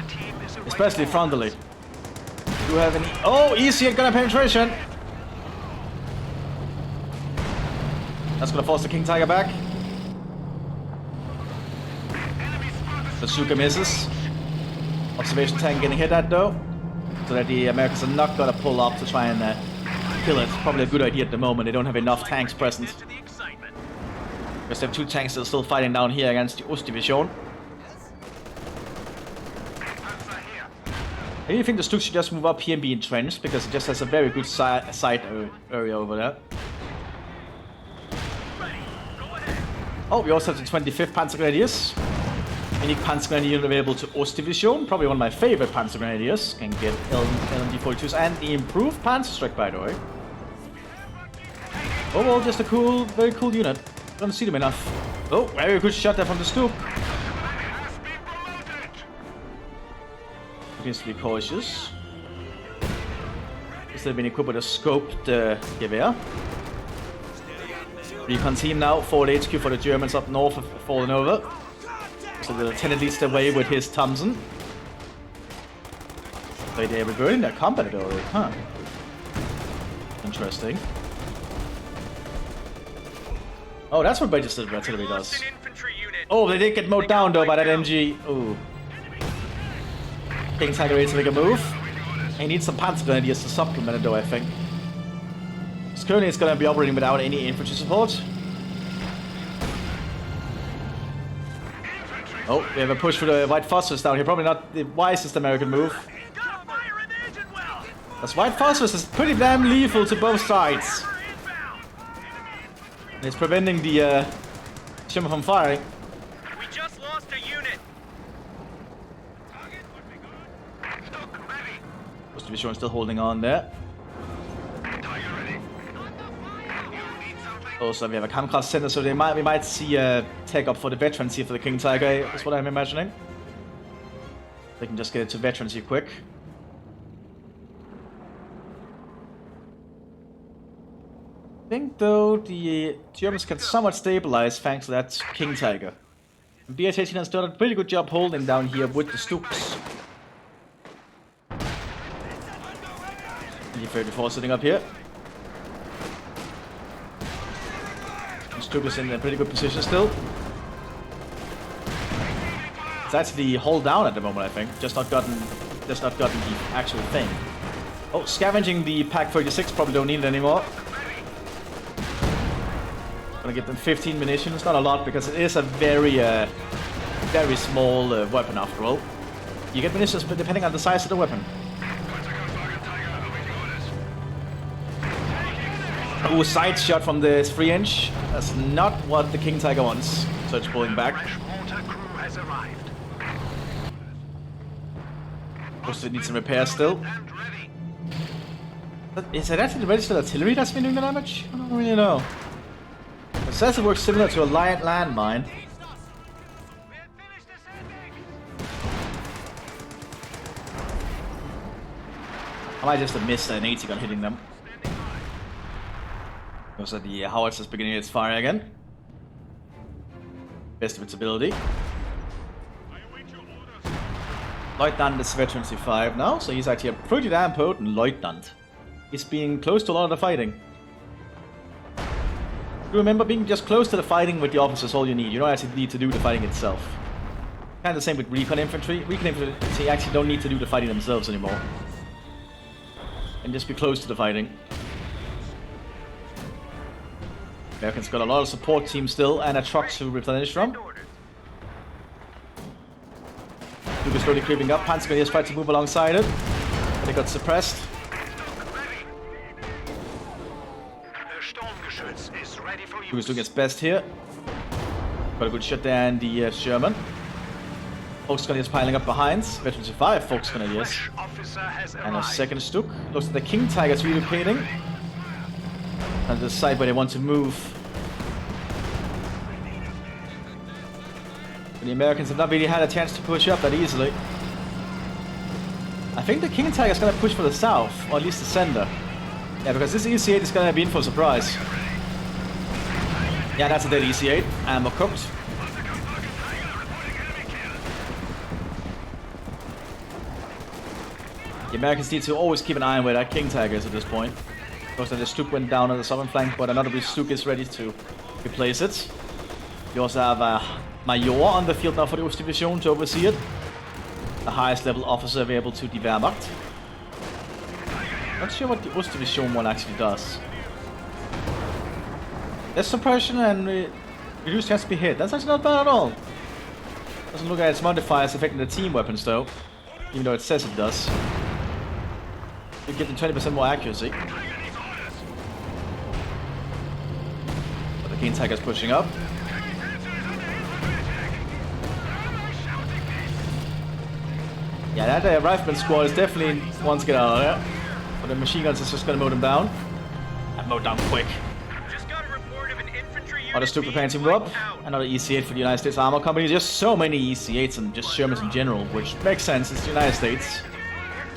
S1: especially frontally. Do you have any? Oh, easy and gonna penetration. That's gonna force the King Tiger back. Bazooka misses. Observation tank getting hit at though, so that the Americans are not gonna pull up to try and kill it. Probably a good idea at the moment. They don't have enough tanks present.
S2: Into the excitement.
S1: Because they have 2 tanks that are still fighting down here against the Ostdivision. I really think the Stuk should just move up here and be entrenched, because it just has a very good side area over there. Oh, we also have the 25th Panzergrenadiers. Unique Panzergrenadier available to Ostdivision, probably one of my favorite Panzergrenadiers. Can get LMD-42s and the improved Panzerstrike, by the way. Overall, just a cool, very cool unit. Don't see them enough. Oh, very good shot there from the Stuk. Needs to be cautious. This have been equipped with a scoped gewehr. Recon team now, forward HQ for the Germans up north have fallen over. So the lieutenant leads the way with his Thompson. Wait, they're reverting their combat already, huh? Interesting. Oh, that's what registered artillery does. Oh, they did get mowed down though by that MG. Ooh. King's Tiger ready to make a move. He needs some Panzergrenadiers to supplement it though, I think. Because currently it's going to be operating without any infantry support. Oh, we have a push for the White Phosphorus down here. Probably not the wisest American move. Because White Phosphorus is pretty damn lethal to both sides. And it's preventing the Shimmer from firing.
S2: We just lost a unit.
S1: Most Division still holding on there. Also, we have a Kamcraft center, so we might see a tech up for the veterans here for the King Tiger. That's what I'm imagining. They can just get it to veterans here quick. I think though the Germans can somewhat stabilize thanks to that King Tiger. BH-18 has done a pretty good job holding down here with the Stuks. E-34 sitting up here. Stuk is in a pretty good position still. It's actually hold down at the moment, I think. Just not gotten the actual thing. Oh, scavenging the Pak 36, probably don't need it anymore. Gonna give them 15 munitions, not a lot because it is a very small weapon after all. You get munitions depending on the size of the weapon. Ooh, side shot from the 3-inch. That's not what the King Tiger wants. So it's pulling back. Also, it needs some repair still. But is it actually the registered artillery that's been doing the damage? I don't really know. It says it works similar to a light landmine. I might just have missed an 80 gun hitting them. Also, the howitzer is beginning its fire again. Best of its ability. Lieutenant is veteran C5 now, so he's actually a pretty damn potent lieutenant. He's being close to a lot of the fighting. Remember, being just close to the fighting with the officers is all you need. You don't actually need to do the fighting itself. Kind of the same with Recon Infantry. Recon Infantry actually don't need to do the fighting themselves anymore. And just be close to the fighting. Americans got a lot of support teams still and a truck to replenish from. Duke is slowly creeping up. Panzergrenadiers tried to move alongside it, but they got suppressed. Duke is doing its best here. Got a good shot there and the Sherman. Volksgrenadiers piling up behind. Veterans of 5 Volksgrenadiers. And a second Stuk. Looks like the King Tiger's relocating. And decide where they want to move. But the Americans have not really had a chance to push up that easily. I think the King Tiger is going to push for the south, or at least the center. Yeah, because this EC-8 is going to be in for a surprise. Yeah, that's a dead EC-8. Ammo cooked. The Americans need to always keep an eye on where that King Tiger is at this point. Because the Stuk went down on the southern flank, but another Stuk is ready to replace it. You also have a Major on the field now for the Ostdivision to oversee it. The highest level officer available to the Wehrmacht. Not sure what the Ostdivision one actually does. There's suppression and reduced chance to be hit. That's actually not bad at all. Doesn't look at its modifiers affecting the team weapons though. Even though it says it does. You get the 20% more accuracy. But the King Tiger's pushing up. Yeah, that rifleman squad is definitely wants to get out of there. But the machine guns is just gonna mow them down. And mow down quick.
S2: Just got a report of an infantry unit
S1: Other stupid
S2: being
S1: preparing team up.
S2: wiped out.
S1: Another EC8 for the United States Armor Company. Just so many EC8s and just Shermans in general, which makes sense. It's the United States.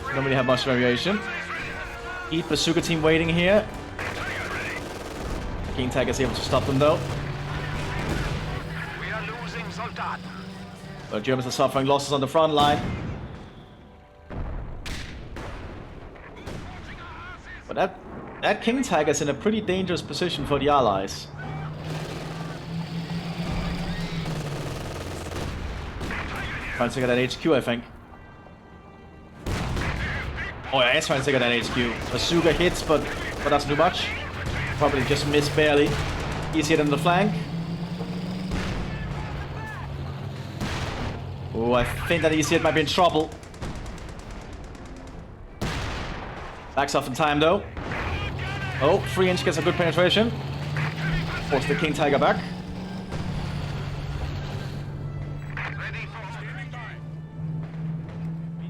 S1: We don't really have much variation. Heat bazooka team waiting here. The King Tiger is able to stop them though.
S3: We are losing Soldaten.
S1: But Germans are suffering losses on the front line. But that King Tiger is in a pretty dangerous position for the Allies. Trying to get that HQ, I think. Oh yeah, it's trying to get that HQ. Bazooka hits, but doesn't do much. Probably just missed barely. Easy hit on the flank. Oh, I think that easy hit might be in trouble. Backs off in time though. Oh, 3-inch gets a good penetration. Force the King Tiger back.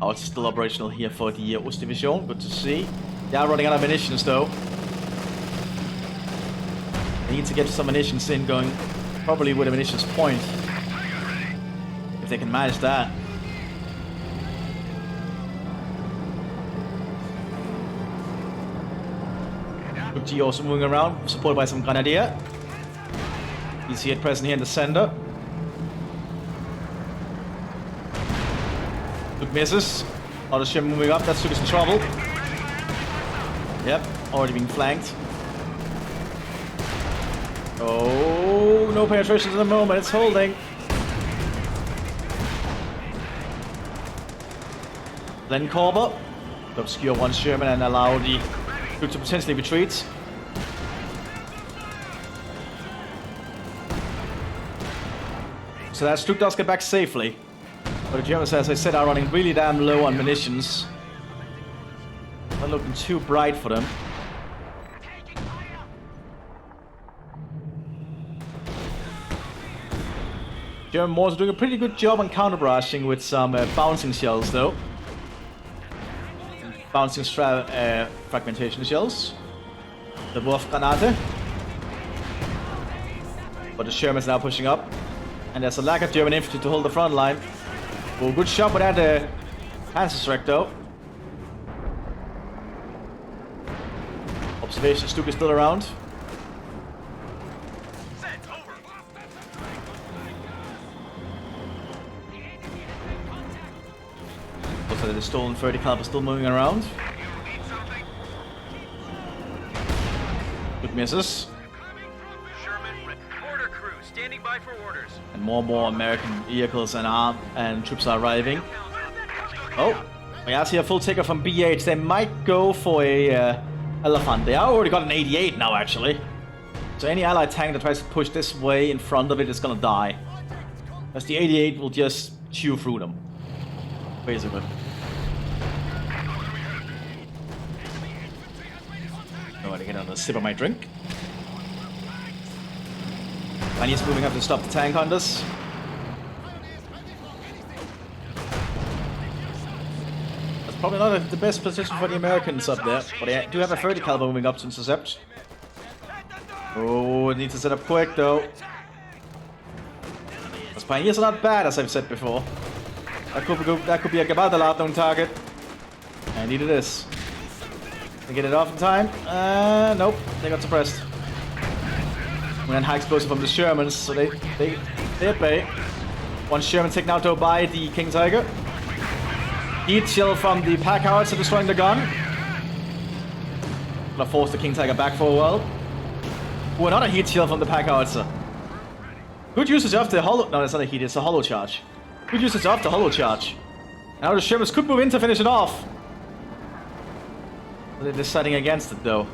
S1: Oh, it's still operational here for the Ostdivision. Good to see. They are running out of munitions though. They need to get some munitions in going probably with a munitions point. If they can manage that. G also moving around, supported by some Grenadier. You see it present here in the center. Good misses. Other ship moving up, that took us in trouble. Yep, already being flanked. Oh, no penetrations at the moment, it's holding. Then Corber to obscure one Sherman and allow the group to potentially retreat. So that Stroop does get back safely. But the Germans, as I said, are running really damn low on munitions. Not looking too bright for them. German Morse are doing a pretty good job on counter-barraging with some bouncing shells though. Bouncing fragmentation shells. The Wurfgranate. But the Shermans now pushing up. And there's a lack of German infantry to hold the front line. Oh, good shot with that Panzerschreck though. Observation Stuk is still around. Looks like the stolen 30 caliber still moving around. Good misses. And more American vehicles and troops are arriving. Oh, we have here a full taker from BH. They might go for a Elephant. They already got an 88 now, actually. So any allied tank that tries to push this way in front of it is gonna die. Because the 88 will just chew through them. Basically. Oh, I get another sip of my drink. And he's moving up to stop the tank hunters. That's probably not the best position for the Americans up there, but they do have a 30 caliber moving up to intercept. Oh, it needs to set up quick though. Those pioneers are not bad, as I've said before. That could be a Gabadaladung target. And it is. They get it off in time. Nope, they got suppressed. And then high explosive from the Shermans, so they at bay. One Sherman taken out though by the King Tiger. Heat chill from the pack howitzer destroying the gun. Gonna force the King Tiger back for a while. Oh, another heat chill from the pack howitzer. Good usage of the hollow. No, that's not a heat, it's a hollow charge. Good usage of the hollow charge. Now the Shermans could move in to finish it off. They're deciding against it though.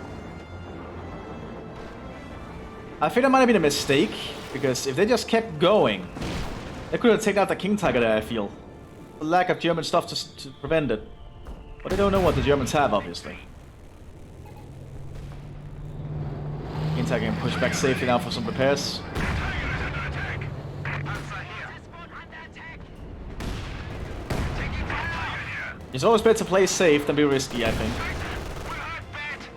S1: I think that might have been a mistake, because if they just kept going, they could have taken out the King Tiger there, I feel. The lack of German stuff to prevent it. But they don't know what the Germans have, obviously. Inter can push back safely now for some repairs. It's always better to play safe than be risky, I think.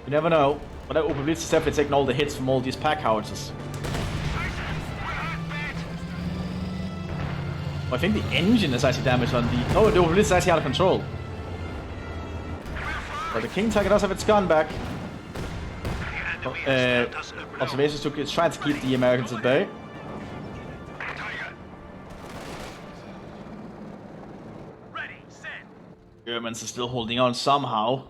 S1: You never know. But that Open Blitz is definitely taking all the hits from all these pack howitzers. I think the engine is actually damaged on the... No, the Open Blitz is actually out of control. But the King Tiger does have its gun back. Observations took is trying to keep the Americans at bay. Germans are still holding on somehow.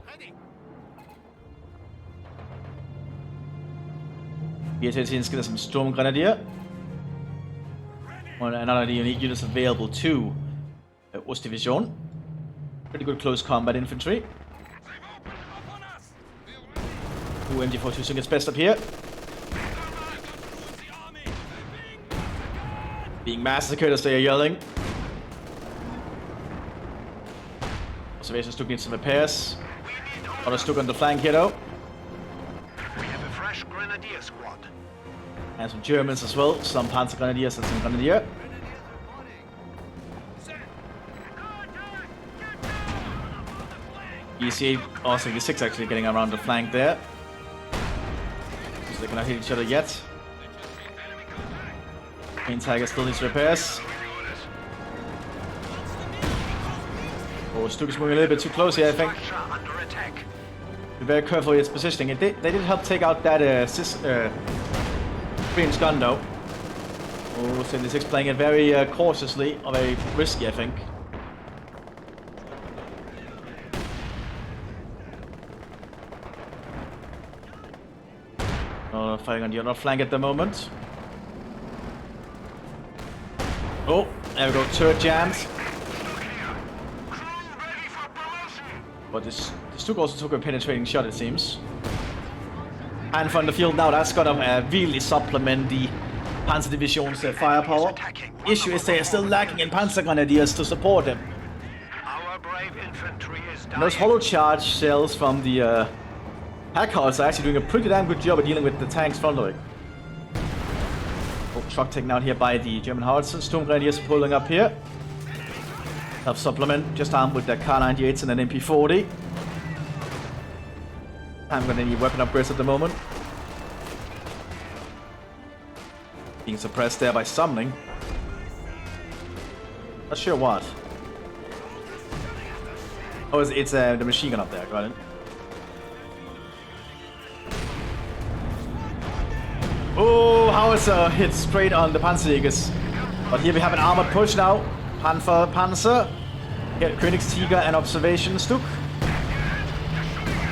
S1: BSAT skal some Storm Grenadier. Another of the unique units available to Ostdivision. Pretty good close combat infantry. Ooh, MG42 gets best up here. Being massacred as they are yelling. Observations took in some repairs. Others took on the flank here though.
S3: We have a fresh grenadier squad.
S1: And some Germans as well. Some Panzer Grenadiers and some Grenadier. EC8, also E6 actually getting around the flank there. So they cannot hit each other yet. Main Tiger still needs repairs. Oh, Stuk is moving a little bit too close here, I think. Be very careful with its positioning. They did help take out that Queen's gun though. Oh, 76 playing it very cautiously, or very risky, I think. Fighting on the other flank at the moment. Oh, there we go, turret jams. But this Stuk also took a penetrating shot, it seems. And from the field now, that's gonna really supplement the Panzer Division's firepower. Issue is they are still lacking in Panzer Grenadiers to support them. And those hollow charge shells from the pack howitzers are actually doing a pretty damn good job of dealing with the tanks frontally. Oh, truck taken out here by the German howitzers. Storm Grenadiers pulling up here. Help supplement, just armed with their Kar-98s and an MP40. I'm gonna need weapon upgrades at the moment. Being suppressed there by summoning. Not sure what. Oh, it's the machine gun up there, got it. Oh, howitzer hit straight on the Panzerjägers. But here we have an armored push now. Panzer. Get Königstiger and observation Stuk.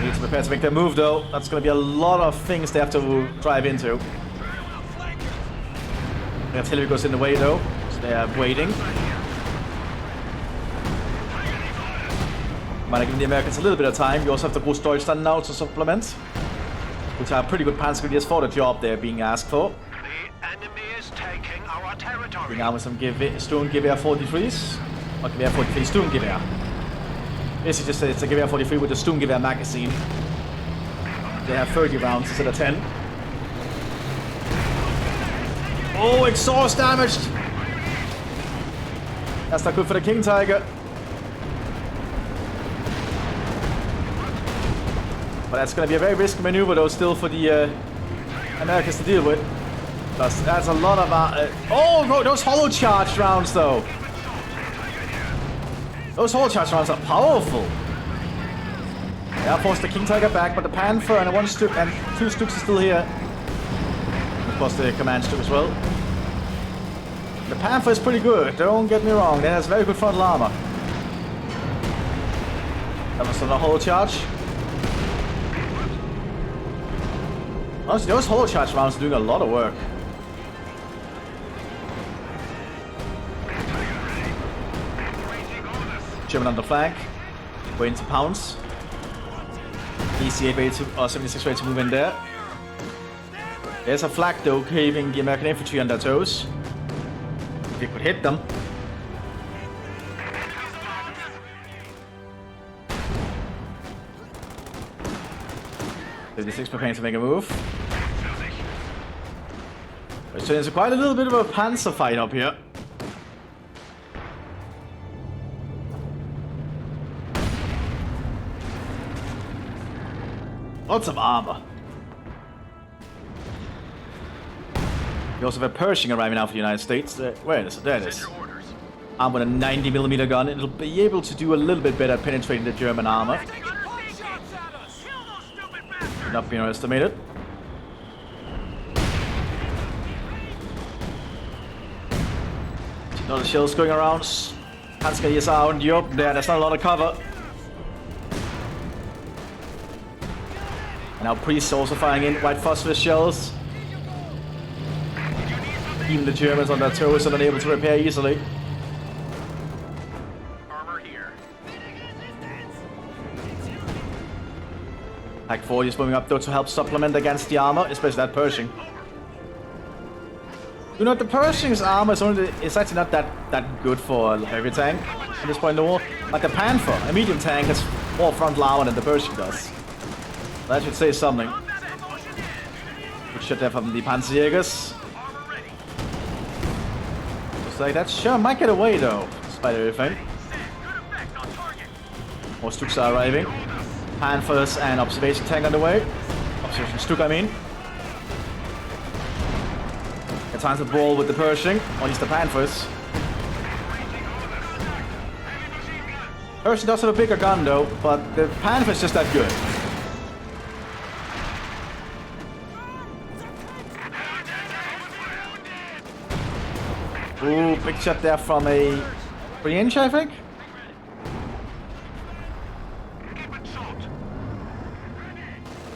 S1: Need to prepare to make their move though. That's going to be a lot of things they have to drive into. The artillery goes in the way though, so they are waiting. Might give the Americans a little bit of time. You also have to boost Deutschland now to supplement, which are pretty good Panzer Grenadiers for the job they're being asked for.
S3: The enemy is taking our territory.
S1: Bring out with some Sturmgewehr 43s. Or Gewehr 43 Sturmgewehr. Basically just it's a Gewehr 43 with a Sturmgewehr magazine. They have 30 rounds instead of 10. Oh, exhaust damaged! That's not good for the King Tiger. But that's going to be a very risky maneuver though still for the Americans to deal with. That's a lot of... oh, no, those hollow charge rounds though. Those hollow charge rounds are powerful. Yeah, forced the King Tiger back, but the Panther and one Stuk and two Stuks are still here. Of course, the command Stuk as well. The Panther is pretty good, don't get me wrong. It has very good frontal armor. That was another hollow charge. Honestly, those hollow charge rounds are doing a lot of work. German on the flank, waiting to pounce. EC8 ready to, or 76 ready to move in there. There's a flag though, keeping the American infantry on their toes. If you could hit them. 56 preparing to make a move. So there's quite a little bit of a panzer fight up here. Lots of armor. We also have a Pershing arriving now for the United States. Where is it? There it is. Armed with a 90mm gun. It'll be able to do a little bit better at penetrating the German armor. Not being underestimated. A lot of shells going around. Hanska is out. Yup, there's not a lot of cover. And now priests also firing in white phosphorus shells. Even the Germans on their toes are unable to repair easily.
S2: Armor here.
S1: Pack 4 is moving up though to help supplement against the armor, especially that Pershing. You know, the Pershing's armor is actually not that good for a heavy tank at this point in the war. Like the Panther, a medium tank, has more frontal armor than the Pershing does. That should say something. Good shot there from the Panzerjägers. Looks like that sure might get away though, despite everything. More Stuks are arriving. Panthers and observation tank on the way. Observation Stuk, I mean. It's time to brawl with the Pershing, or at least the Panthers. Pershing does have a bigger gun though, but the Panther's just that good. Ooh, big shot there from a 3-inch, I think.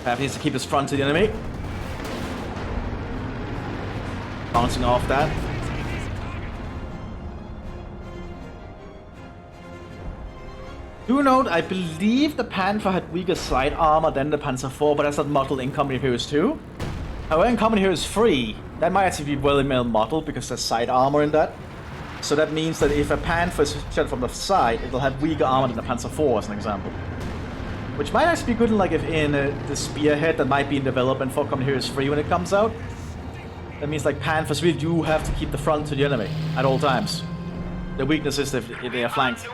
S1: Pav needs to keep his front to the enemy. Bouncing off that. Do note, I believe the Panther had weaker side armor than the Panzer IV, but that's not modeled in Company of Heroes 2. However, in Company of Heroes 3, that might actually be well modeled because there's side armor in that. So that means that if a Panther is shot from the side, it'll have weaker armor than the Panzer IV, as an example. Which might actually be good in, like, if in the Spearhead that might be in development for Company of Heroes 3 when it comes out. That means, like, Panthers really do have to keep the front to the enemy at all times. The weakness is if they are flanked.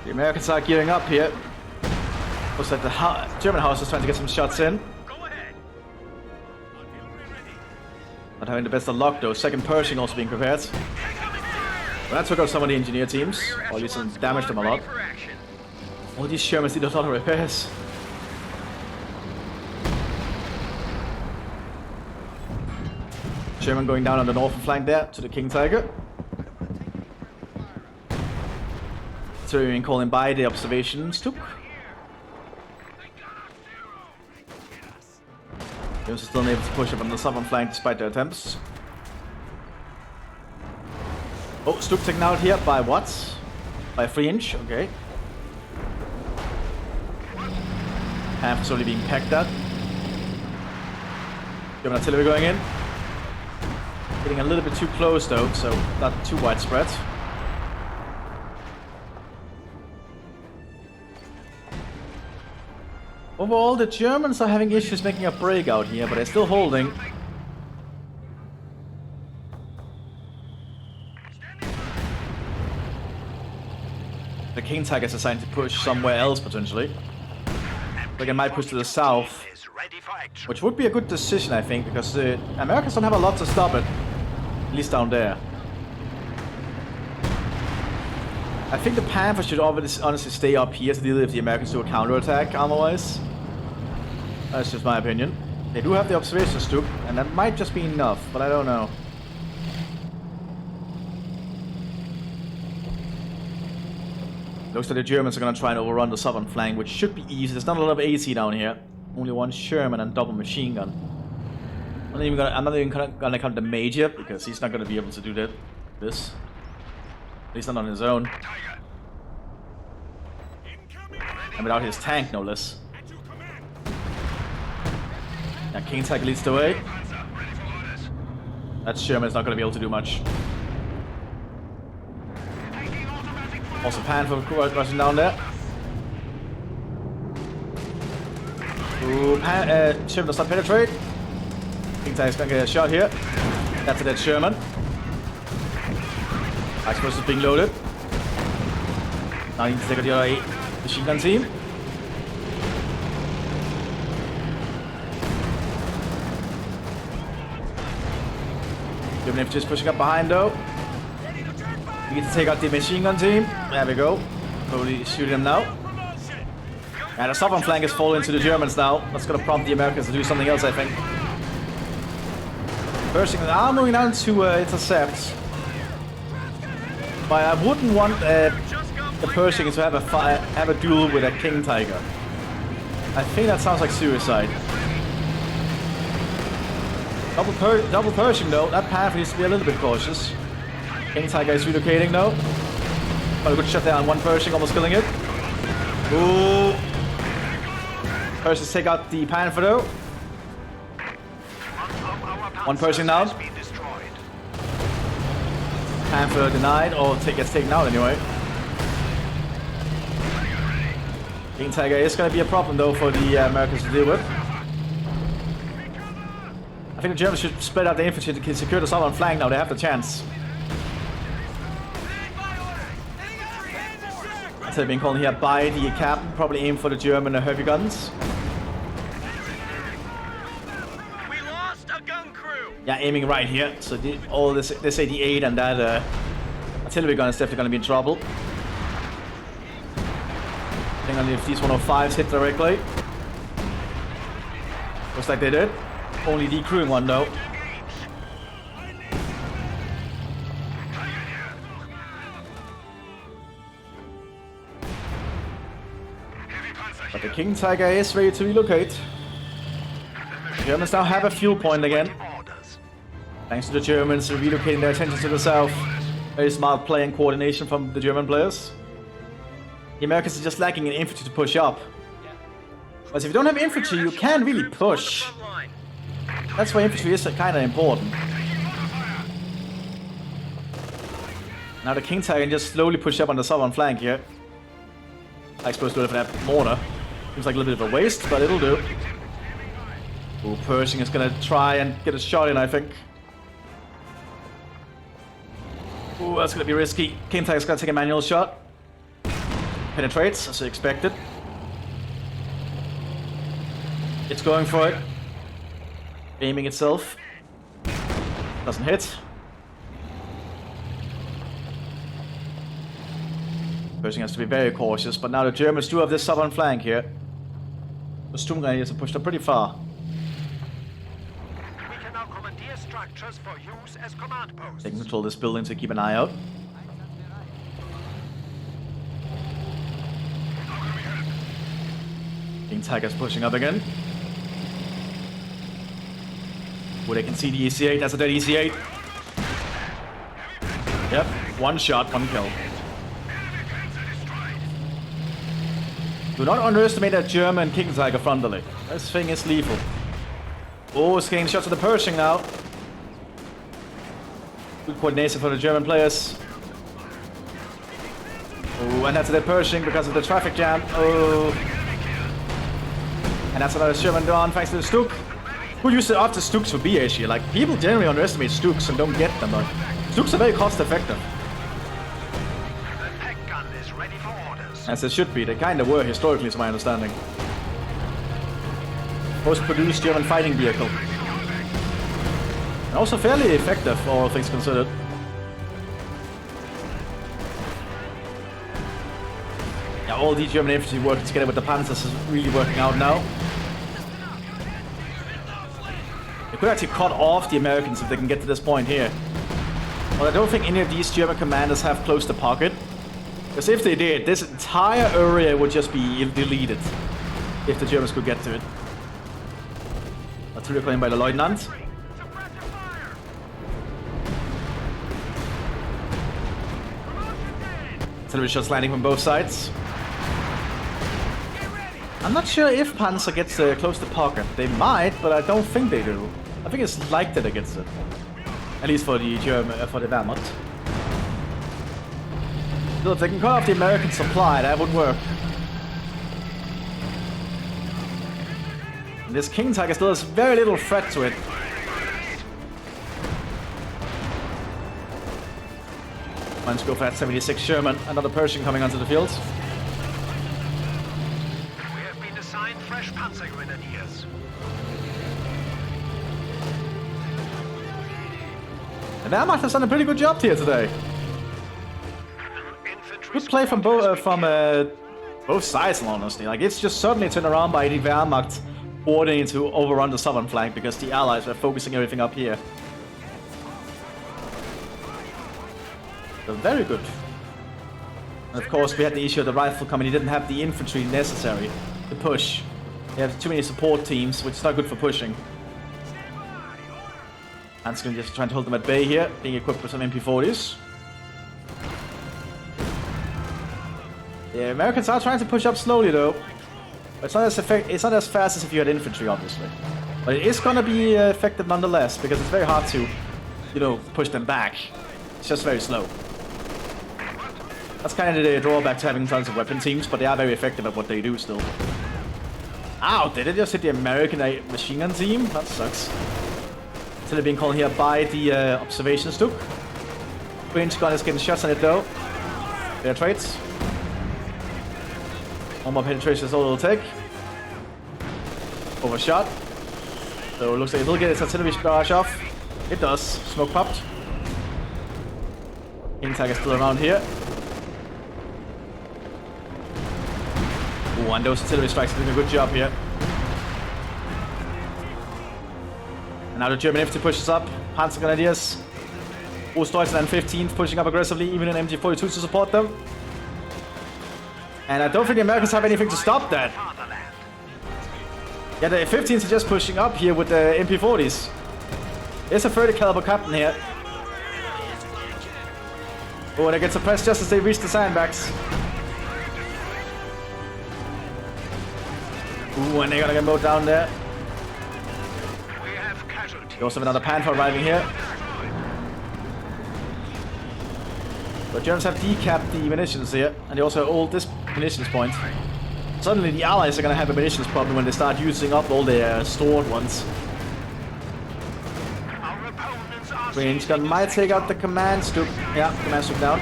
S1: The Americans are gearing up here. Looks like the German house is trying to get some shots in. Not having the best of luck though. Second Pershing also being prepared. Well, that took out some of the engineer teams, or at least damaged them a lot. All these Shermans need a lot of repairs. Sherman going down on the northern flank there to the King Tiger. So we can call him by the observations took. James is still unable to push up on the southern flank despite their attempts. Oh, Stuk taken out here by what? By a 3-inch, okay. Half slowly being pecked at. German artillery going in. Getting a little bit too close though, so not too widespread. Overall, the Germans are having issues making a breakout here, but they're still holding. The King Tiger is assigned to push somewhere else, potentially. Like it might push to the south, which would be a good decision, I think, because the Americans don't have a lot to stop it. At least down there. I think the Panther should honestly stay up here to deal with the Americans do a counterattack, armor-wise. That's just my opinion. They do have the observation Stuk, and that might just be enough, but I don't know. Looks like the Germans are gonna try and overrun the southern flank, which should be easy. There's not a lot of AC down here. Only one Sherman and double machine gun. I'm not even gonna count the Major, because he's not gonna be able to do this. At least not on his own. And without his tank, no less. Now King Tiger leads the way. That Sherman's not going to be able to do much. Also Panther rushing down there. Ooh, Sherman does not penetrate. King Tiger's gonna get a shot here. That's a dead Sherman. Explosives is being loaded. Now he needs to take out the other machine gun team. German infantry is pushing up behind though. We need to take out the machine gun team. There we go. Probably shooting them now. And the southern flank is falling to the Germans now. That's gonna prompt the Americans to do something else, I think. Pershing are moving down to intercept. But I wouldn't want the Pershing to have a duel with a King Tiger. I think that sounds like suicide. Double Pershing though. That path needs to be a little bit cautious. King Tiger is relocating though. But a good shot there on one Pershing, almost killing it. Ooh. Pershings take out the Panther though. One Pershing down. Panther denied, or gets taken out anyway. King Tiger is going to be a problem though for the Americans to deal with. I think the Germans should spread out the infantry to secure the southern flank now. They have the chance. Instead of being called here by the captain, probably aim for the German heavy guns.
S2: We lost a gun crew.
S1: Yeah, aiming right here. So all this 88 and that artillery gun is definitely going to be in trouble. Depending on if these 105s hit directly. Looks like they did. Only decrewing one though. But the King Tiger is ready to relocate. The Germans now have a fuel point again. Thanks to the Germans relocating their attention to the south. Very smart play and coordination from the German players. The Americans are just lacking in infantry to push up. But if you don't have infantry, you can't really push. That's why infantry is kind of important. Now the King Tiger can just slowly push up on the southern flank here. I suppose to have that mortar. Seems like a little bit of a waste, but it'll do. Ooh, Pershing is gonna try and get a shot in, I think. Ooh, that's gonna be risky. King Tiger's gonna take a manual shot. Penetrates, as expected. It's going for it. Aiming itself. Doesn't hit. Pershing has to be very cautious, but now the Germans do have this southern flank here. The Sturmgrenadiers have pushed up pretty far.
S3: We can now commandeer structures for use as command posts.
S1: They can control this building to keep an eye out. King Tiger's pushing up again. Oh, they can see the EC-8. That's a dead EC-8. Yep, one shot, one kill. Do not underestimate that German King Tiger frontally. This thing is lethal. Oh, it's getting shots at the Pershing now. Good coordination for the German players. Oh, and that's a dead Pershing because of the traffic jam. Oh. And that's another German down thanks to the Stuk. Who used to opt the Stuks for BH here? Like, people generally underestimate Stuks and don't get them, but Stuks are very cost effective.
S3: The tech gun is ready for orders.
S1: As it should be. They kind of were historically, is my understanding. Most produced German fighting vehicle. And also fairly effective, all things considered. Yeah, all these German infantry working together with the Panzers is really working out now. They could actually cut off the Americans if they can get to this point here. But I don't think any of these German commanders have closed the pocket. Because if they did, this entire area would just be deleted. If the Germans could get to it. Artillery claimed by the Lieutenant. Artillery shots landing from both sides. I'm not sure if Panzer gets close to pocket. They might, but I don't think they do. I think it's like that against it. At least for the German, for the Wehrmacht. So if they can cut off the American supply, that would work. And this King Tiger still has very little threat to it. Let's go for that 76 Sherman. Another Pershing coming onto the field.
S3: We have been assigned fresh Panzer Grenadiers.
S1: And Wehrmacht has done a pretty good job here today. Good play from both sides, honestly. Like, it's just suddenly turned around by the Wehrmacht ordering to overrun the southern flank because the allies were focusing everything up here. So very good. And of course, we had the issue of the rifle company didn't have the infantry necessary to push. They have too many support teams, which is not good for pushing. Hans going to just try to hold them at bay here, being equipped with some MP40s. The Americans are trying to push up slowly though. It's not as fast as if you had infantry, obviously. But it is gonna be effective nonetheless, because it's very hard to, you know, push them back. It's just very slow. That's kind of the drawback to having tons of weapon teams, but they are very effective at what they do still. Ow, did it just hit the American machine gun team? That sucks. Still being called here by the observation Stuk. Range gun is getting shots on it though. Fair trades. One more penetration is all it'll take. Overshot. So it looks like it'll get its artillery barrage off. It does. Smoke popped. King Tiger still around here. Ooh, and those artillery strikes are doing a good job here. And now the German infantry pushes up. Panzer Grenadiers. Ostdeutschland 15th pushing up aggressively, even an MG42 to support them. And I don't think the Americans have anything to stop that. Yeah, the 15s are just pushing up here with the MP40s. There's a 30 caliber captain here. Oh, and they get suppressed just as they reach the sandbags. Ooh, and they're gonna get mowed down there. We also have another Panther arriving here. The Germans have decapped the munitions here, and they also hold this munitions point. Suddenly the Allies are going to have a munitions problem when they start using up all their stored ones. Range gun might take out the command Stuk. Yeah, command Stuk down.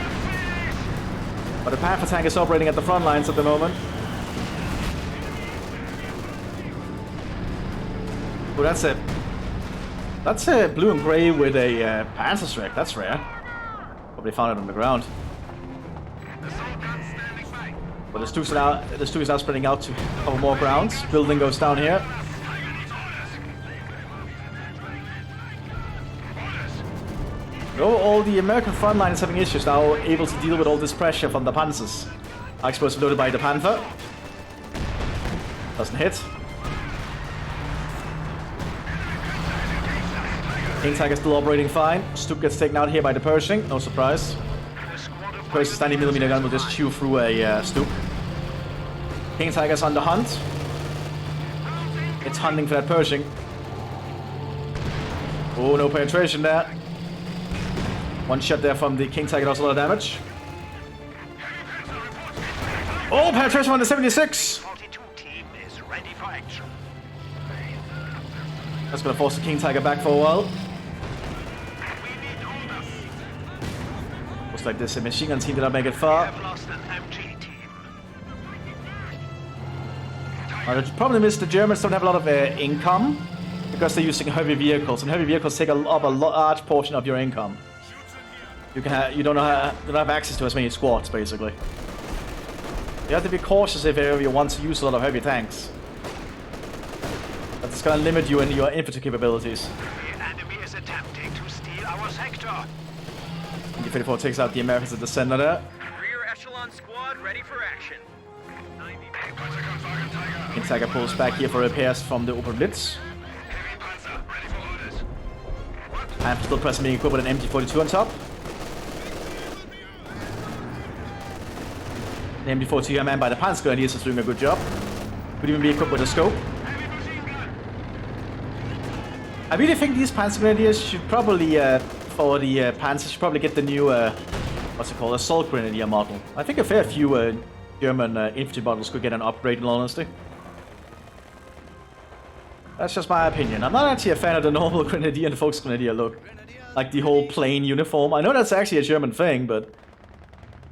S1: But the Panther tank is operating at the front lines at the moment. Oh, that's a blue and gray with a Panzer strike. That's rare. Probably found it on the ground. But the Stuk is now spreading out to cover more grounds. Building goes down here. Oh, all the American front line is having issues now, able to deal with all this pressure from the Panzers. Explosive loaded by the Panther. Doesn't hit. King Tiger still operating fine. Stuk gets taken out here by the Pershing, no surprise. Pershing's 90mm gun will just chew through a Stuk. King Tiger's on the hunt. It's hunting for that Pershing. Oh, no penetration there. One shot there from the King Tiger does a lot of damage. Oh, penetration on the 76! That's gonna force the King Tiger back for a while. Looks like this machine gun team did not make it far. The problem is the Germans don't have a lot of income because they're using heavy vehicles, and heavy vehicles take up a large portion of your income. You don't have access to as many squads, basically. You have to be cautious if you want to use a lot of heavy tanks. That's gonna limit you in your infantry capabilities.
S3: The enemy is attempting to steal our sector.
S1: MG-34 takes out the Americans at the center there.
S2: Rear echelon squad ready for action.
S1: King Tiger pulls back here for repairs from the Oberblitz. I'm still pressing being equipped with an MG-42 on top. The MG-42 manned by the Panzer Grenadiers is doing a good job. Could even be equipped with a scope. I really think these Panzer Grenadiers should probably, for the Panzer, should probably get the new, what's it called, Assault Grenadier model. I think a fair few German infantry models could get an upgrade, in all honesty. That's just my opinion. I'm not actually a fan of the normal Grenadier and Volksgrenadier look. Like the whole plain uniform. I know that's actually a German thing, but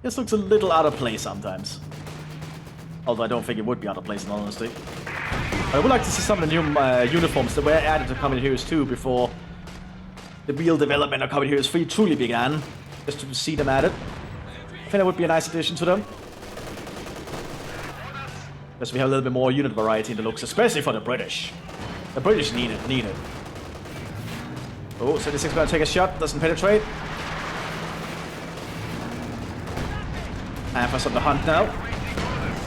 S1: this looks a little out of place sometimes. Although I don't think it would be out of place in all honesty. I would like to see some of the new uniforms that were added to Combat Heroes 2 before the real development of Combat Heroes 3 truly began. Just to see them added. I think that would be a nice addition to them. Because we have a little bit more unit variety in the looks, especially for the British. The British need it. Oh, 76 gonna take a shot, doesn't penetrate. And for on the hunt now.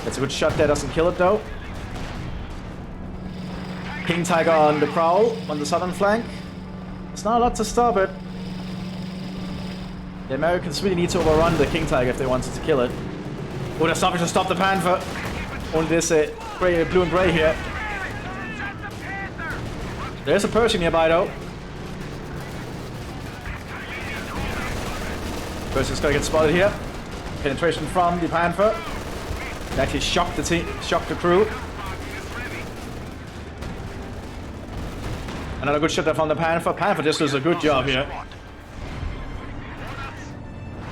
S1: That's a good shot there, doesn't kill it though. King Tiger on the prowl on the southern flank. There's not a lot to stop it. The Americans really need to overrun the King Tiger if they wanted to kill it. Oh, they're stopping to stop the Panther. Only this blue and grey here. There's a Pershing nearby though. Pershing's gonna get spotted here. Penetration from the Panther. It actually shocked the crew. Another good shot there from the Panther. Panther just does a good job here.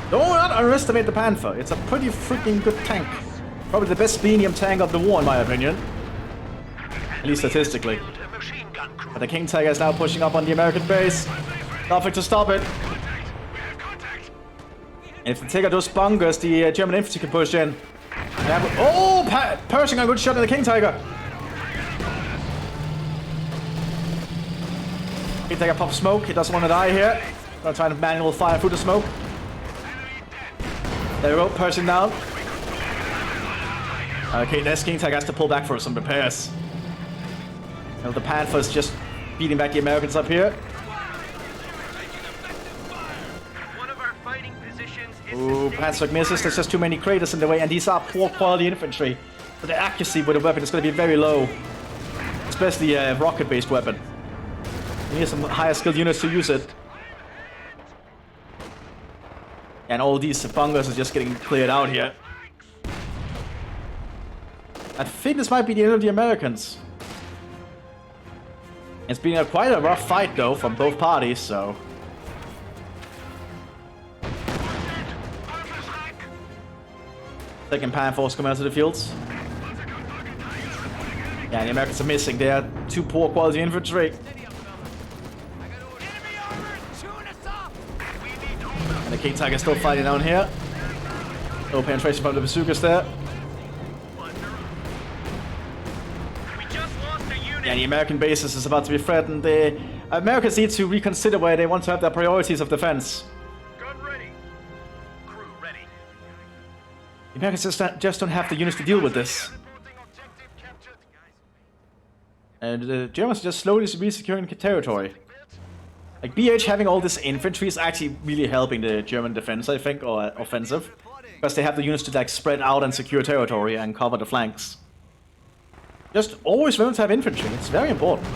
S1: Do not underestimate the Panther. It's a pretty freaking good tank. Probably the best medium tank of the war in my opinion. At least statistically. But the King Tiger is now pushing up on the American base. Nothing to stop it. And if the Tiger does bunkers, the German infantry can push in. Oh! Pershing a good shot at the King Tiger. King Tiger pops smoke. He doesn't want to die here. Gonna try to manual fire through the smoke. There we go. Pershing down. Okay, this King Tiger has to pull back for some repairs. You know, the Panther's just beating back the Americans up here. Ooh, Panzer misses. There's just too many craters in the way, and these are poor quality infantry. So the accuracy with the weapon is going to be very low. Especially a rocket-based weapon. You need some higher skilled units to use it. And all these bunkers are just getting cleared out here. I think this might be the end of the Americans. It's been quite a rough fight though from both parties, so... Second Panthers coming out to the fields. Yeah, the Americans are missing. They are too poor quality infantry. And the King Tiger still fighting down here. No penetration from the bazookas there. Yeah, the American bases is about to be threatened. The Americans need to reconsider where they want to have their priorities of defense.
S2: Gun ready. Crew ready.
S1: The Americans just don't have the units to deal with this. And the Germans are just slowly re-securing territory. Like, BH having all this infantry is actually really helping the German defense, I think, or offensive. Because they have the units to, like, spread out and secure territory and cover the flanks. Just always remember to have infantry, it's very important.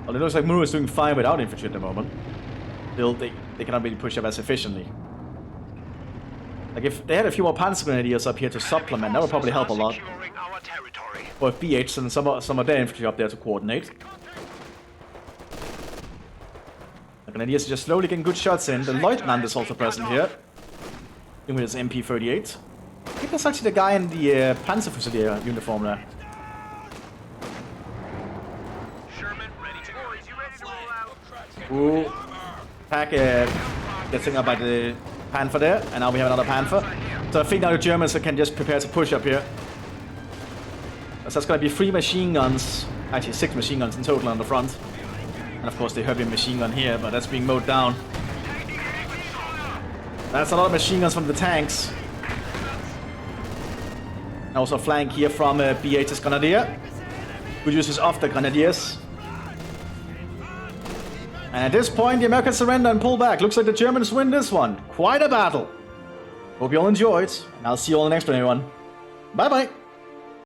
S1: Well, it looks like Muru is doing fine without infantry at the moment. Still, they cannot really push up as efficiently. Like, if they had a few more Panzer Grenadiers up here to supplement, that would probably help a lot. Or if BH sends some of their infantry up there to coordinate. The Grenadiers are just slowly getting good shots in. The Lieutenant is also present here. With his MP38. I think that's actually the guy in the Panzerfusilier uniform there. Ooh. Pack gets taken up by the Panther there, and now we have another Panther. So I think now the Germans can just prepare to push up here. So that's going to be 3 machine guns, actually 6 machine guns in total on the front. And of course the heavy machine gun here, but that's being mowed down. That's a lot of machine guns from the tanks. And also a flank here from BH's Grenadier, who uses off the Grenadiers. And at this point, the Americans surrender and pull back. Looks like the Germans win this one. Quite a battle. Hope you all enjoyed, and I'll see you all in the next one, everyone. Bye-bye.